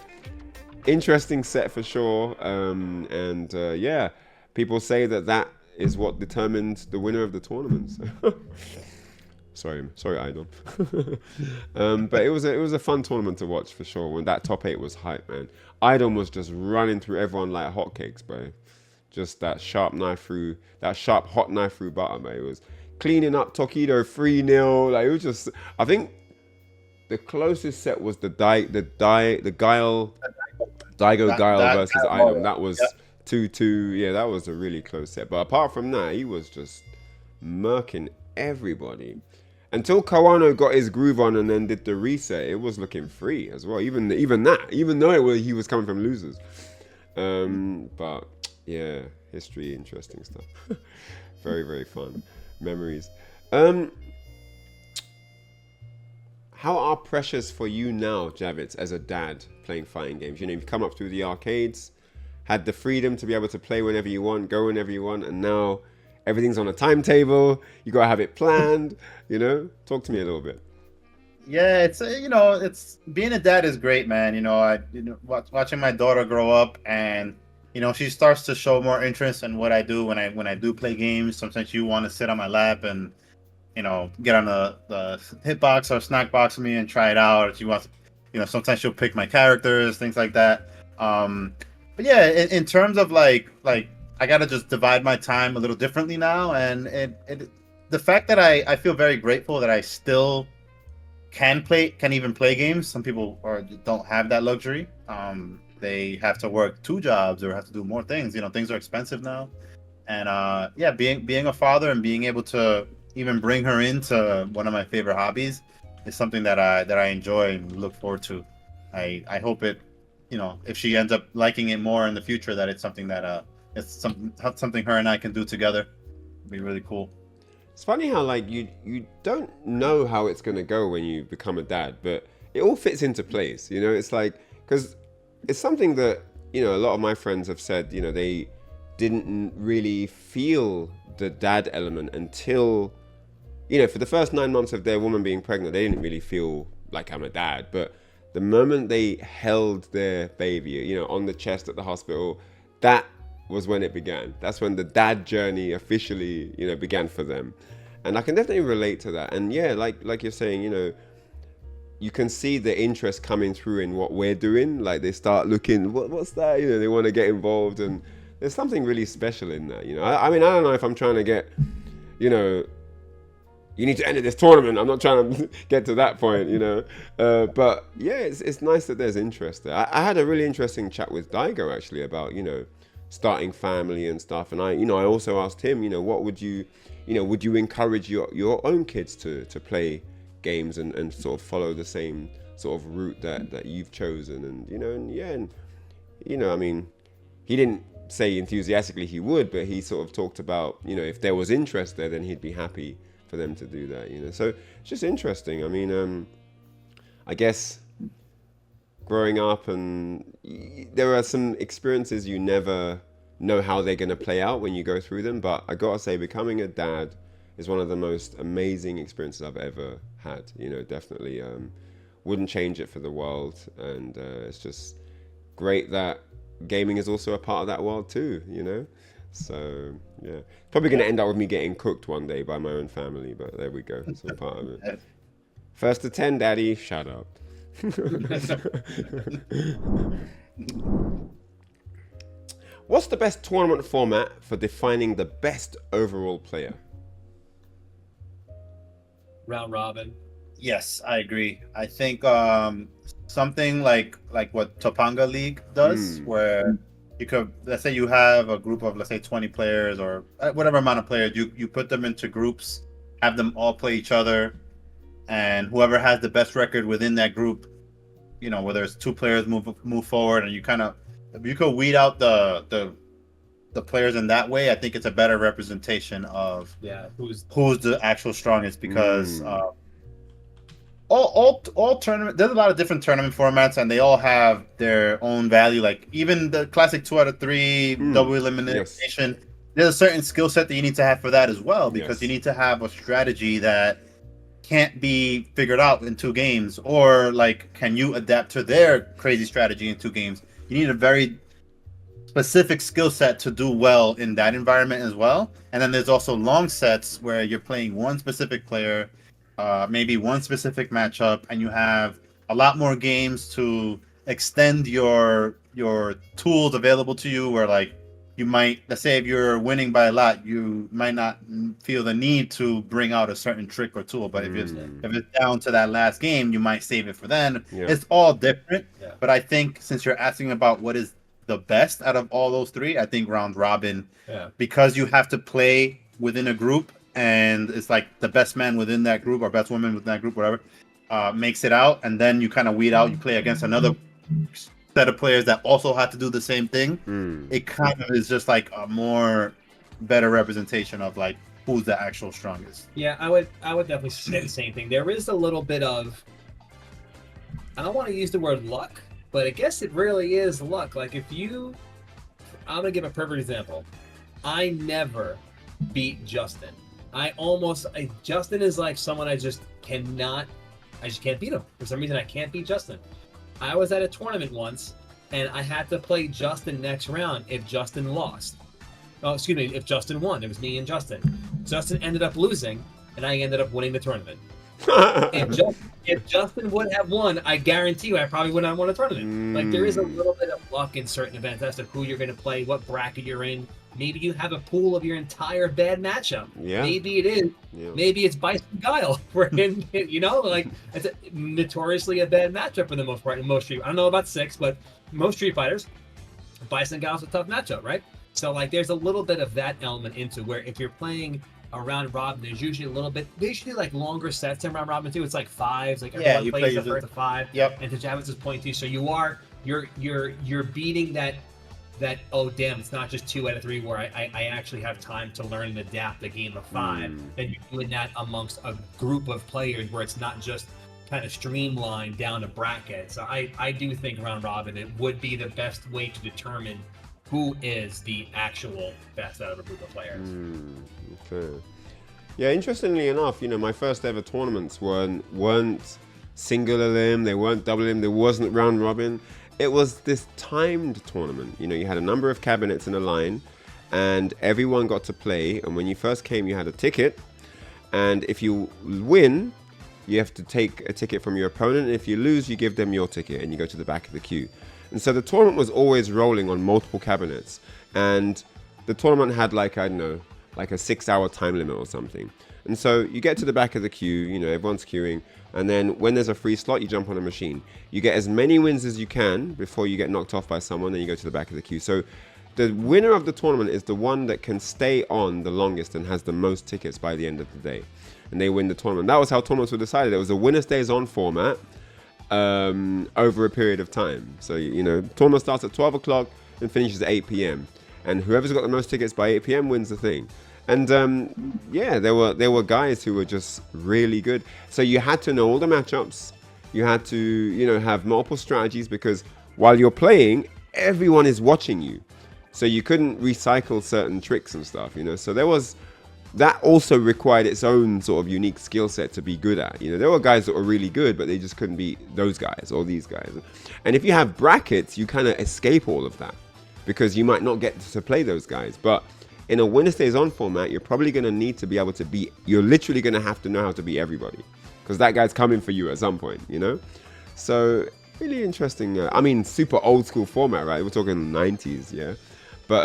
interesting set for sure. Yeah, people say that is what determined the winner of the tournament. So. Sorry, Idom. But it was a fun tournament to watch for sure. When that top 8 was hype, man. Idom was just running through everyone like hotcakes, bro. Just that sharp hot knife through butter, man. It was cleaning up Tokido 3-0. Like it was just. I think the closest set was the Daigo versus Idom. That was 2-2. Yeah, that was a really close set. But apart from that, he was just murking everybody. Until Kawano got his groove on and then did the reset, it was looking free as well. Even though he was coming from losers. But yeah, history, interesting stuff. Very, very fun memories. how are pressures for you now, Javits, as a dad playing fighting games? You know, you've come up through the arcades, had the freedom to be able to play whenever you want, go whenever you want, and now everything's on a timetable. You gotta have it planned. You know, talk to me a little bit. Yeah, it's it's being a dad is great, man. Watching my daughter grow up, and she starts to show more interest in what I do when I do play games. Sometimes you want to sit on my lap and get on the hitbox or snack box with me and try it out. She wants, sometimes she'll pick my characters, things like that. But yeah, in terms of like I gotta just divide my time a little differently now, and the fact that I feel very grateful that I still can even play games. Some people don't have that luxury. They have to work 2 jobs or have to do more things. Things are expensive now, and yeah, being a father and being able to even bring her into one of my favorite hobbies is something that I enjoy and look forward to. I hope it, if she ends up liking it more in the future, that it's something that it's something her and I can do together. It'd be really cool. It's funny how like you don't know how it's gonna go when you become a dad, but it all fits into place. It's like, because it's something that a lot of my friends have said. They didn't really feel the dad element until for the first 9 months of their woman being pregnant. They didn't really feel like I'm a dad, but the moment they held their baby, on the chest at the hospital, that was when it began. That's when the dad journey officially, began for them. And I can definitely relate to that. And yeah, like you're saying, you can see the interest coming through in what we're doing. Like they start looking, what's that? They want to get involved, and there's something really special in that. I mean, I don't know if I'm trying to get, you need to enter this tournament. I'm not trying to get to that point, but yeah, it's nice that there's interest there. I had a really interesting chat with Daigo actually about, starting family and stuff. And I also asked him, what would you encourage your own kids to play games and sort of follow the same sort of route that you've chosen? And, I mean, he didn't say enthusiastically he would, but he sort of talked about, if there was interest there, then he'd be happy for them to do that, So it's just interesting. I mean, I guess growing up, and there are some experiences you never know how they're going to play out when you go through them, but I gotta say, becoming a dad is one of the most amazing experiences I've ever had. Definitely wouldn't change it for the world, and it's just great that gaming is also a part of that world too. So yeah, probably going to end up with me getting cooked one day by my own family, but there we go. It's all part of it. First to 10, daddy, shut up. What's the best tournament format for defining the best overall player? Round robin. Yes, I agree. I think something like what Topanga League does, where you could, let's say you have a group of, let's say 20 players or whatever amount of players, you put them into groups, have them all play each other, and whoever has the best record within that group, whether it's 2 players move forward, and you could weed out the players in that way. I think it's a better representation of who's the actual strongest, because all tournament, there's a lot of different tournament formats, and they all have their own value. Like even the classic 2 out of 3 double elimination, there's a certain skill set that you need to have for that as well, because you need to have a strategy that can't be figured out in 2 games, or like, can you adapt to their crazy strategy in 2 games? You need a very specific skill set to do well in that environment as well. And then there's also long sets where you're playing one specific player, maybe one specific matchup, and you have a lot more games to extend your tools available to you, where like you might, let's say if you're winning by a lot, you might not feel the need to bring out a certain trick or tool, but if it's down to that last game, you might save it for then. It's all different, but I think since you're asking about what is the best out of all those 3, I think round robin, because you have to play within a group, and it's like the best man within that group or best woman within that group, whatever, makes it out, and then you kind of weed out, you play against another set of players that also have to do the same thing. It kind of is just like a more better representation of like, who's the actual strongest. Yeah, I would definitely say the same thing. There is a little bit of I don't want to use the word luck, but I guess it really is luck. Like I'm gonna give a perfect example. I never beat Justin. Justin is like someone I just can't beat him. For some reason, I can't beat Justin. I was at a tournament once, and I had to play Justin next round if Justin lost. Oh, excuse me, if Justin won. It was me and Justin. Justin ended up losing, and I ended up winning the tournament. If Justin would have won, I guarantee you I probably would not have won a tournament. Like, there is a little bit of luck in certain events as to who you're going to play, what bracket you're in. Maybe you have a pool of your entire bad matchup. Yeah. Maybe it is. Yeah. Maybe it's Bison Guile. It's notoriously a bad matchup for the most part in most Street. I don't know about 6, but most Street Fighters, Bison Guile's a tough matchup, right? So, like, there's a little bit of that element into where if you're playing a round robin, there's usually like longer sets in round robin too. It's like 5s, like everyone plays the first 5. Yep. And to Javits' point too, so you're beating that oh damn, it's not just 2 out of 3 where I actually have time to learn and adapt a game of 5. Then you're doing that amongst a group of players where it's not just kind of streamlined down a bracket. So I do think round robin, it would be the best way to determine who is the actual best out of a group of players. Okay. Yeah, interestingly enough, my first ever tournaments weren't single elim, they weren't double elim, there wasn't round robin. It was this timed tournament. You had a number of cabinets in a line, and everyone got to play. And when you first came, you had a ticket, and if you win, you have to take a ticket from your opponent. And if you lose, you give them your ticket, and you go to the back of the queue. And so the tournament was always rolling on multiple cabinets, and the tournament had like a 6-hour time limit or something. And so you get to the back of the queue, everyone's queuing, and then when there's a free slot, you jump on a machine. You get as many wins as you can before you get knocked off by someone, then you go to the back of the queue. So the winner of the tournament is the one that can stay on the longest and has the most tickets by the end of the day, and they win the tournament. That was how tournaments were decided. It was a winner stays on format over a period of time. So, tournament starts at 12 o'clock and finishes at 8 p.m. And whoever's got the most tickets by 8 p.m. wins the thing. And there were guys who were just really good. So you had to know all the matchups. You had to, have multiple strategies, because while you're playing, everyone is watching you. So you couldn't recycle certain tricks and stuff, So that also required its own sort of unique skill set to be good at. There were guys that were really good, but they just couldn't beat those guys or these guys. And if you have brackets, you kind of escape all of that, because you might not get to play those guys. But in a winner stays on format, you're probably going to need to be able to beat, you're literally going to have to know how to beat everybody, because that guy's coming for you at some point, So really interesting. Super old school format, right? We're talking 90s, yeah. But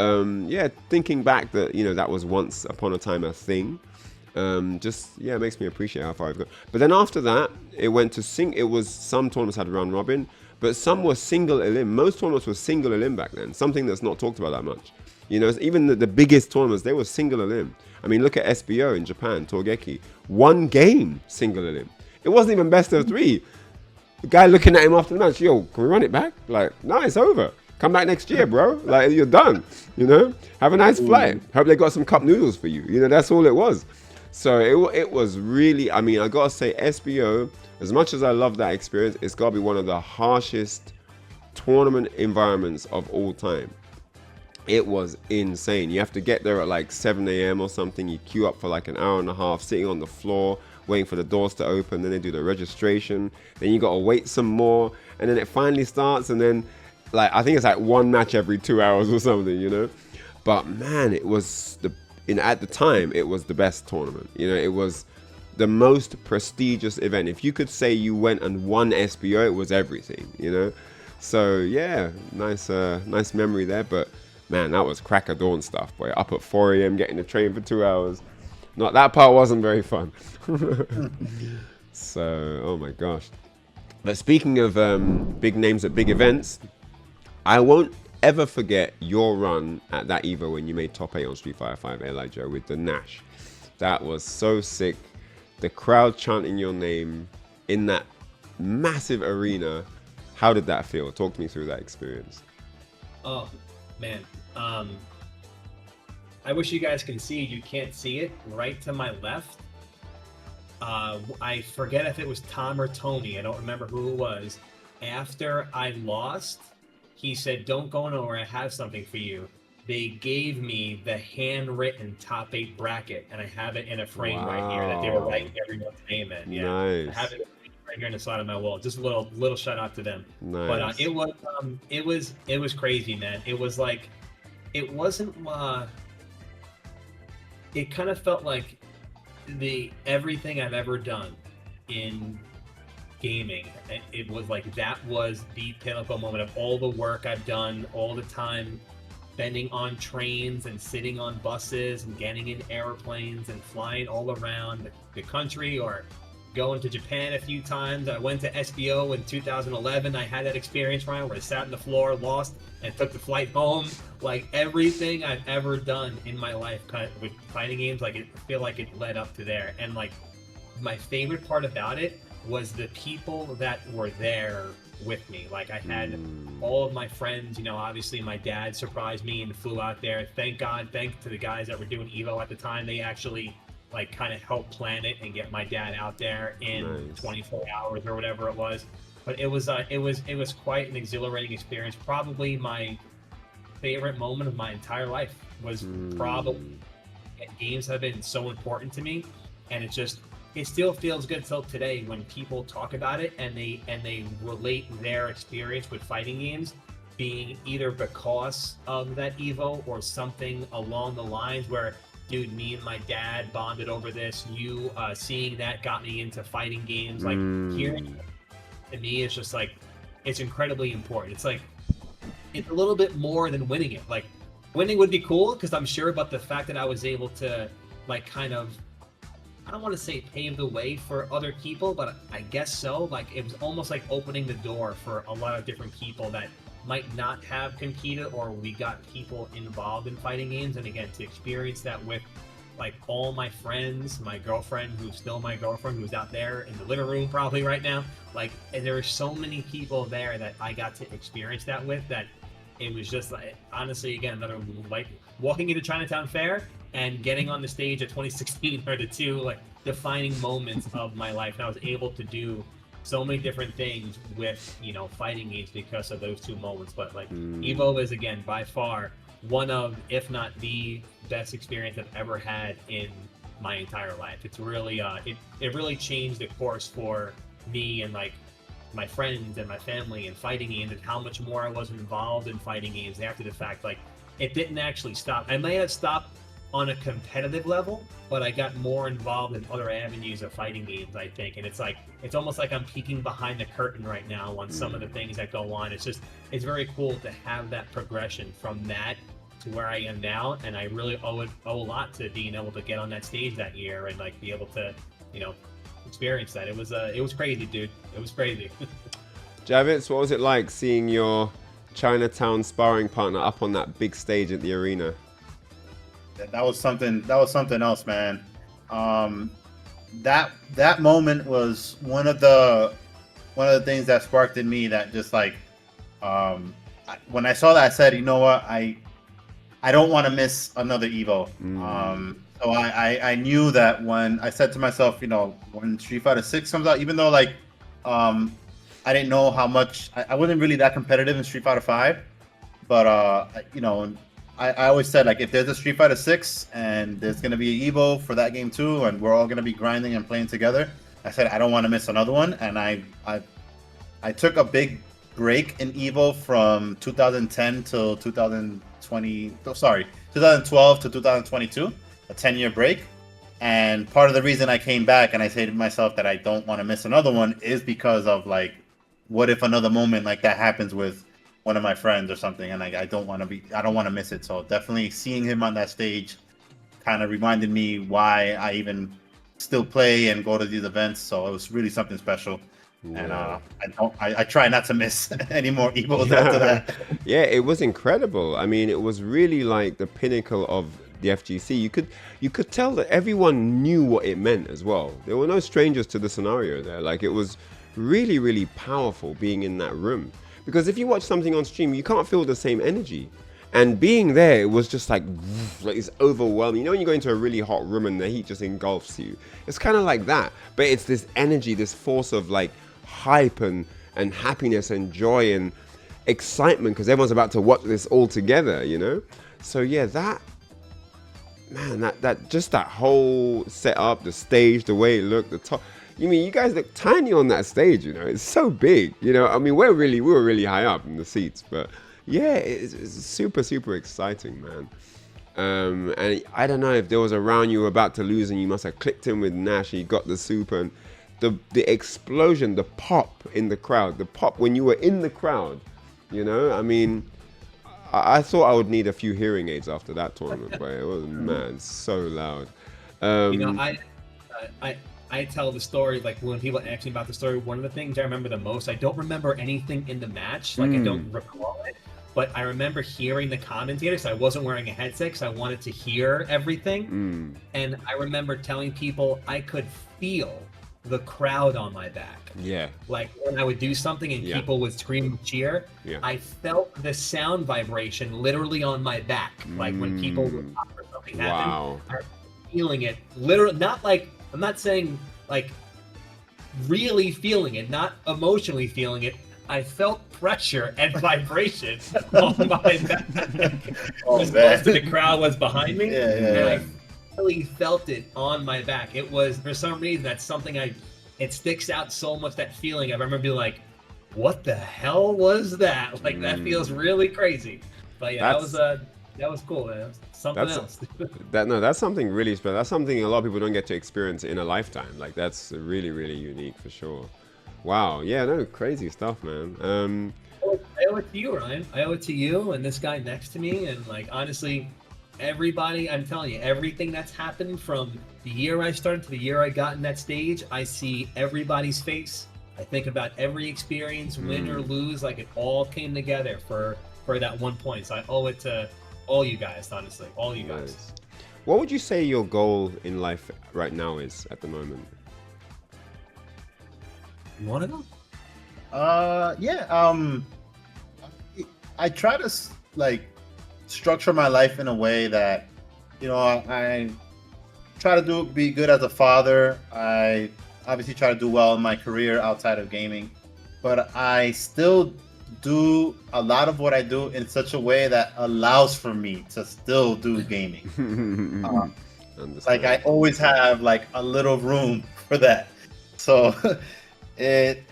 thinking back that, that was once upon a time a thing, it makes me appreciate how far I've got. But then after that, it went to some tournaments had round robin, but some were single elim. Most tournaments were single elim back then, something that's not talked about that much. Even the biggest tournaments, they were single elim. Look at SBO in Japan, Torgeki. 1 game single elim. It wasn't even best of 3. The guy looking at him after the match, yo, can we run it back? Like, no, it's over. Come back next year, bro. Like, you're done. Have a nice flight. Hope they got some cup noodles for you. That's all it was. So it was really, I gotta say, SBO, as much as I love that experience, it's gotta be one of the harshest tournament environments of all time. It was insane. You have to get there at like 7 a.m. or something. You queue up for like an hour and a half, sitting on the floor, waiting for the doors to open. Then they do the registration. Then you gotta wait some more, and then it finally starts. And then, I think it's like 1 match every 2 hours or something, But man, it was at the time, it was the best tournament. It was the most prestigious event. If you could say you went and won SBO, it was everything, So yeah, nice memory there. But man, that was crack of dawn stuff, boy. Up at 4 a.m. getting the train for 2 hours. That part wasn't very fun. So, oh my gosh. But speaking of big names at big events, I won't ever forget your run at that Evo when you made top 8 on Street Fighter 5, Li Joe, with the Nash. That was so sick. The crowd chanting your name in that massive arena. How did that feel? Talk to me through that experience. Oh, man. I wish you guys can see. You can't see it. Right to my left, I forget if it was Tom or Tony. I don't remember who it was. after I lost, he said, "Don't go nowhere. I have something for you." They gave me the handwritten top 8 bracket, and I have it in a frame right here that they were writing everyone's name in. Yeah, Nice. I have it right here on the side of my wall. Just a little shout out to them. Nice. But it was crazy, man. It was like, it wasn't. It kind of felt like everything I've ever done in gaming. It was like that was the pinnacle moment of all the work I've done, all the time spending on trains and sitting on buses and getting in airplanes and flying all around the country, or going to Japan a few times. I went to SBO in 2011. I had that experience, Ryan, where I sat on the floor, lost, and took the flight home. Like, everything I've ever done in my life kind of with fighting games, like, I feel like it led up to there. And like, my favorite part about it was the people that were there with me. Like, I had all of my friends, you know, obviously my dad surprised me and flew out there. Thank God, thanks to the guys that were doing Evo at the time. They actually like kind of helped plan it and get my dad out there in 24 hours or whatever it was. But it was quite an exhilarating experience. Probably my favorite moment of my entire life was probably, games have been so important to me, and it still feels good till today when people talk about it and they relate their experience with fighting games being either because of that Evo or something along the lines where, dude, me and my dad bonded over this. You seeing that got me into fighting games. Like, hearing it, to me, it's just like, it's incredibly important. It's like, it's a little bit more than winning it. Like, winning would be cool because I'm sure, but the fact that I was able to, like, kind of, I don't want to say pave the way for other people, but I guess so. Like, it was almost like opening the door for a lot of different people that might not have competed, or we got people involved in fighting games. And again, to experience that with like all my friends, my girlfriend, who's still my girlfriend, who's out there in the living room probably right now, like, and there are so many people there that I got to experience that with, that it was just like, honestly, again, another, like, walking into Chinatown Fair and getting on the stage at 2016 are the two like defining moments of my life. And I was able to do so many different things with, you know, fighting games because of those two moments. But like, Evo is, again, by far one of, if not the best experience I've ever had in my entire life. It's really it really changed the course for me and like my friends and my family and fighting games, and how much more I was involved in fighting games after the fact. Like, it didn't actually stop. I may have stopped on a competitive level, but I got more involved in other avenues of fighting games, I think. And it's like, it's almost like I'm peeking behind the curtain right now on some of the things that go on. It's very cool to have that progression from that to where I am now. And I really owe a lot to being able to get on that stage that year and like be able to, you know, experience that. It was crazy, dude. It was crazy. Javits, what was it like seeing your Chinatown sparring partner up on that big stage at the arena? That was something else, man. That moment was one of the things that sparked in me that just like, when I saw that, I said, you know what, I don't want to miss another Evo. So I knew that when I said to myself, you know, when Street Fighter 6 comes out, even though like, I didn't know how much, I wasn't really that competitive in Street Fighter 5, but you know, I always said, like, if there's a Street Fighter 6 and there's going to be an Evo for that game too, and we're all going to be grinding and playing together, I said, I don't want to miss another one. And I took a big break in Evo from 2010 till 2012 to 2022, a 10-year break. And part of the reason I came back and I say to myself that I don't want to miss another one is because of, like, what if another moment like that happens with one of my friends or something, and I don't want to miss it. So definitely seeing him on that stage kind of reminded me why I even still play and go to these events. So it was really something special. Yeah. And I try not to miss any more Evos after that. Yeah, it was incredible. I mean, it was really like the pinnacle of the FGC. You could tell that everyone knew what it meant as well. There were no strangers to the scenario there. Like, it was really, really powerful being in that room. Because if you watch something on stream, you can't feel the same energy. And being there, it was just like it's overwhelming. You know when you go into a really hot room and the heat just engulfs you? It's kind of like that. But it's this energy, this force of like hype and and happiness and joy and excitement because everyone's about to watch this all together, you know? So yeah, that whole setup, the stage, the way it looked, the top. You mean you guys look tiny on that stage, you know? It's so big, you know? I mean, we were really high up in the seats, but yeah, it's super, super exciting, man. And I don't know if there was a round you were about to lose and you must have clicked in with Nash and you got the super, and the explosion, the pop in the crowd, the pop when you were in the crowd, you know? I mean, I thought I would need a few hearing aids after that tournament, but it was, man, so loud. You know, I tell the story, like when people ask me about the story, one of the things I remember the most, I don't remember anything in the match, like I don't recall it, but I remember hearing the commentators. So I wasn't wearing a headset because I wanted to hear everything. And I remember telling people I could feel the crowd on my back. Yeah. Like when I would do something and people would scream and cheer, I felt the sound vibration literally on my back. Like when people would pop or something happened, I was feeling it literally, not like, I'm not saying like really feeling it, not emotionally feeling it. I felt pressure and vibration on my back. Most of the crowd was behind me, and I really felt it on my back. It was, for some reason, that's something it sticks out so much, that feeling. I remember being like, what the hell was that? Like, that feels really crazy. But yeah, that was cool, man. That was something else. That's something really special. That's something a lot of people don't get to experience in a lifetime. Like, that's really, really unique for sure. Wow. Yeah, no, crazy stuff, man. I owe it to you, Ryan. I owe it to you and this guy next to me. And like, honestly, everybody, I'm telling you, everything that's happened from the year I started to the year I got in that stage, I see everybody's face. I think about every experience, win or lose, like it all came together for that one point. So I owe it to all you guys, honestly, all you guys. Nice. What would you say your goal in life right now is at the moment? One of them? I try to like structure my life in a way that, you know, I try to be good as a father. I obviously try to do well in my career outside of gaming, but I still do a lot of what I do in such a way that allows for me to still do gaming. Like I always have like a little room for that. So it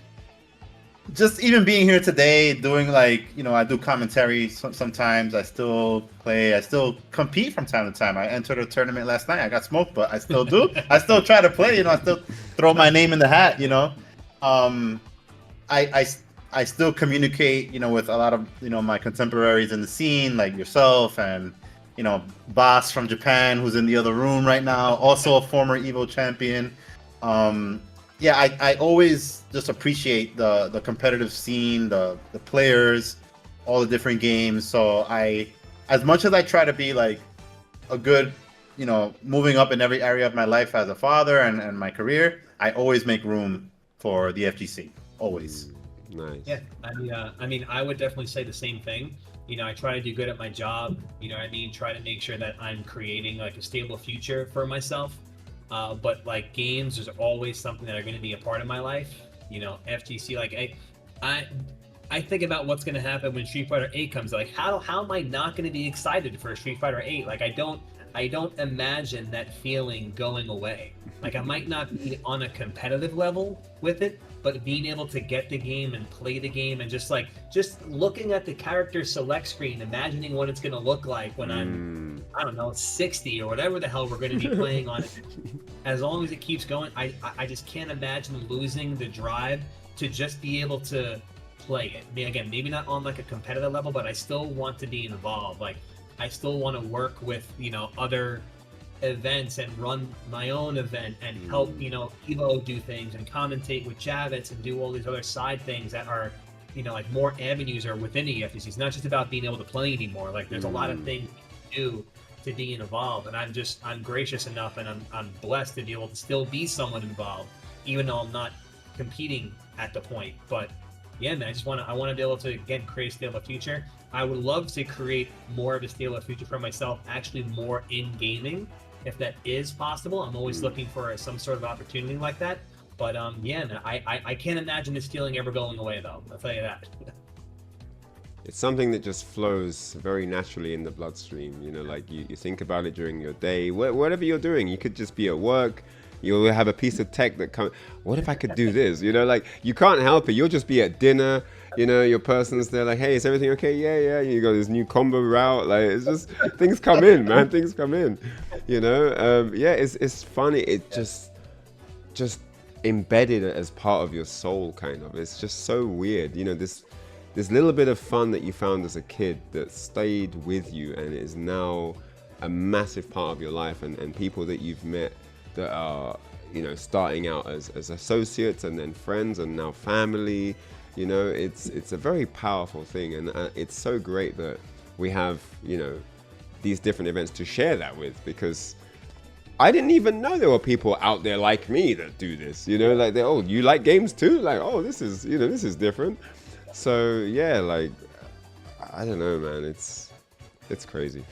just even being here today, doing like, you know, I do commentary sometimes. I still play. I still compete from time to time. I entered a tournament last night. I got smoked, but I still do. I still try to play. You know, I still throw my name in the hat. You know, I still communicate. You know, with a lot of, you know, my contemporaries in the scene, like yourself and, you know, Boss from Japan, who's in the other room right now, also a former Evo champion. Yeah, I always just appreciate the competitive scene, the players, all the different games. So as much as I try to be like a good, you know, moving up in every area of my life as a father and my career, I always make room for the FGC. Always. Nice. Yeah, I mean, I would definitely say the same thing. You know, I try to do good at my job. You know what I mean? Try to make sure that I'm creating like a stable future for myself. But like games is always something that are going to be a part of my life. You know, FGC, like I think about what's going to happen when Street Fighter 8 comes. Like how am I not going to be excited for Street Fighter 8? Like I don't imagine that feeling going away. Like I might not be on a competitive level with it, but being able to get the game and play the game and just looking at the character select screen, imagining what it's going to look like when I'm, I don't know, 60 or whatever the hell we're going to be playing on it. As long as it keeps going, I just can't imagine losing the drive to just be able to play it. I mean, again, maybe not on like a competitive level, but I still want to be involved. Like I still want to work with, you know, other events and run my own event and help, you know, Evo do things and commentate with Javits and do all these other side things that are, you know, like more avenues are within the EFTC. It's not just about being able to play anymore. Like there's a lot of things you can do to be involved, and I'm gracious enough and I'm blessed to be able to still be someone involved, even though I'm not competing at the point. But yeah, man, I want to be able to again create a stable future. I would love to create more of a stable future for myself, actually more in gaming, if that is possible. I'm always looking for some sort of opportunity like that. But yeah, no, I can't imagine this feeling ever going away, though. I'll tell you that. It's something that just flows very naturally in the bloodstream. You know, like you think about it during your day, whatever you're doing. You could just be at work. You'll have a piece of tech that comes. What if I could do this? You know, like you can't help it. You'll just be at dinner. You know, your person's there like, hey, is everything okay? Yeah. You got this new combo route. Like it's just things come in, man. Things come in. You know, yeah. It's funny. It just embedded as part of your soul, kind of. It's just so weird. You know, this little bit of fun that you found as a kid that stayed with you and is now a massive part of your life, and people that you've met that are, you know, starting out as associates and then friends and now family. You know, it's a very powerful thing, and it's so great that we have, you know, these different events to share that with, because I didn't even know there were people out there like me that do this. You know, like oh, you like games too? Like, oh, this is, you know, this is different. So yeah, like I don't know, man. It's crazy.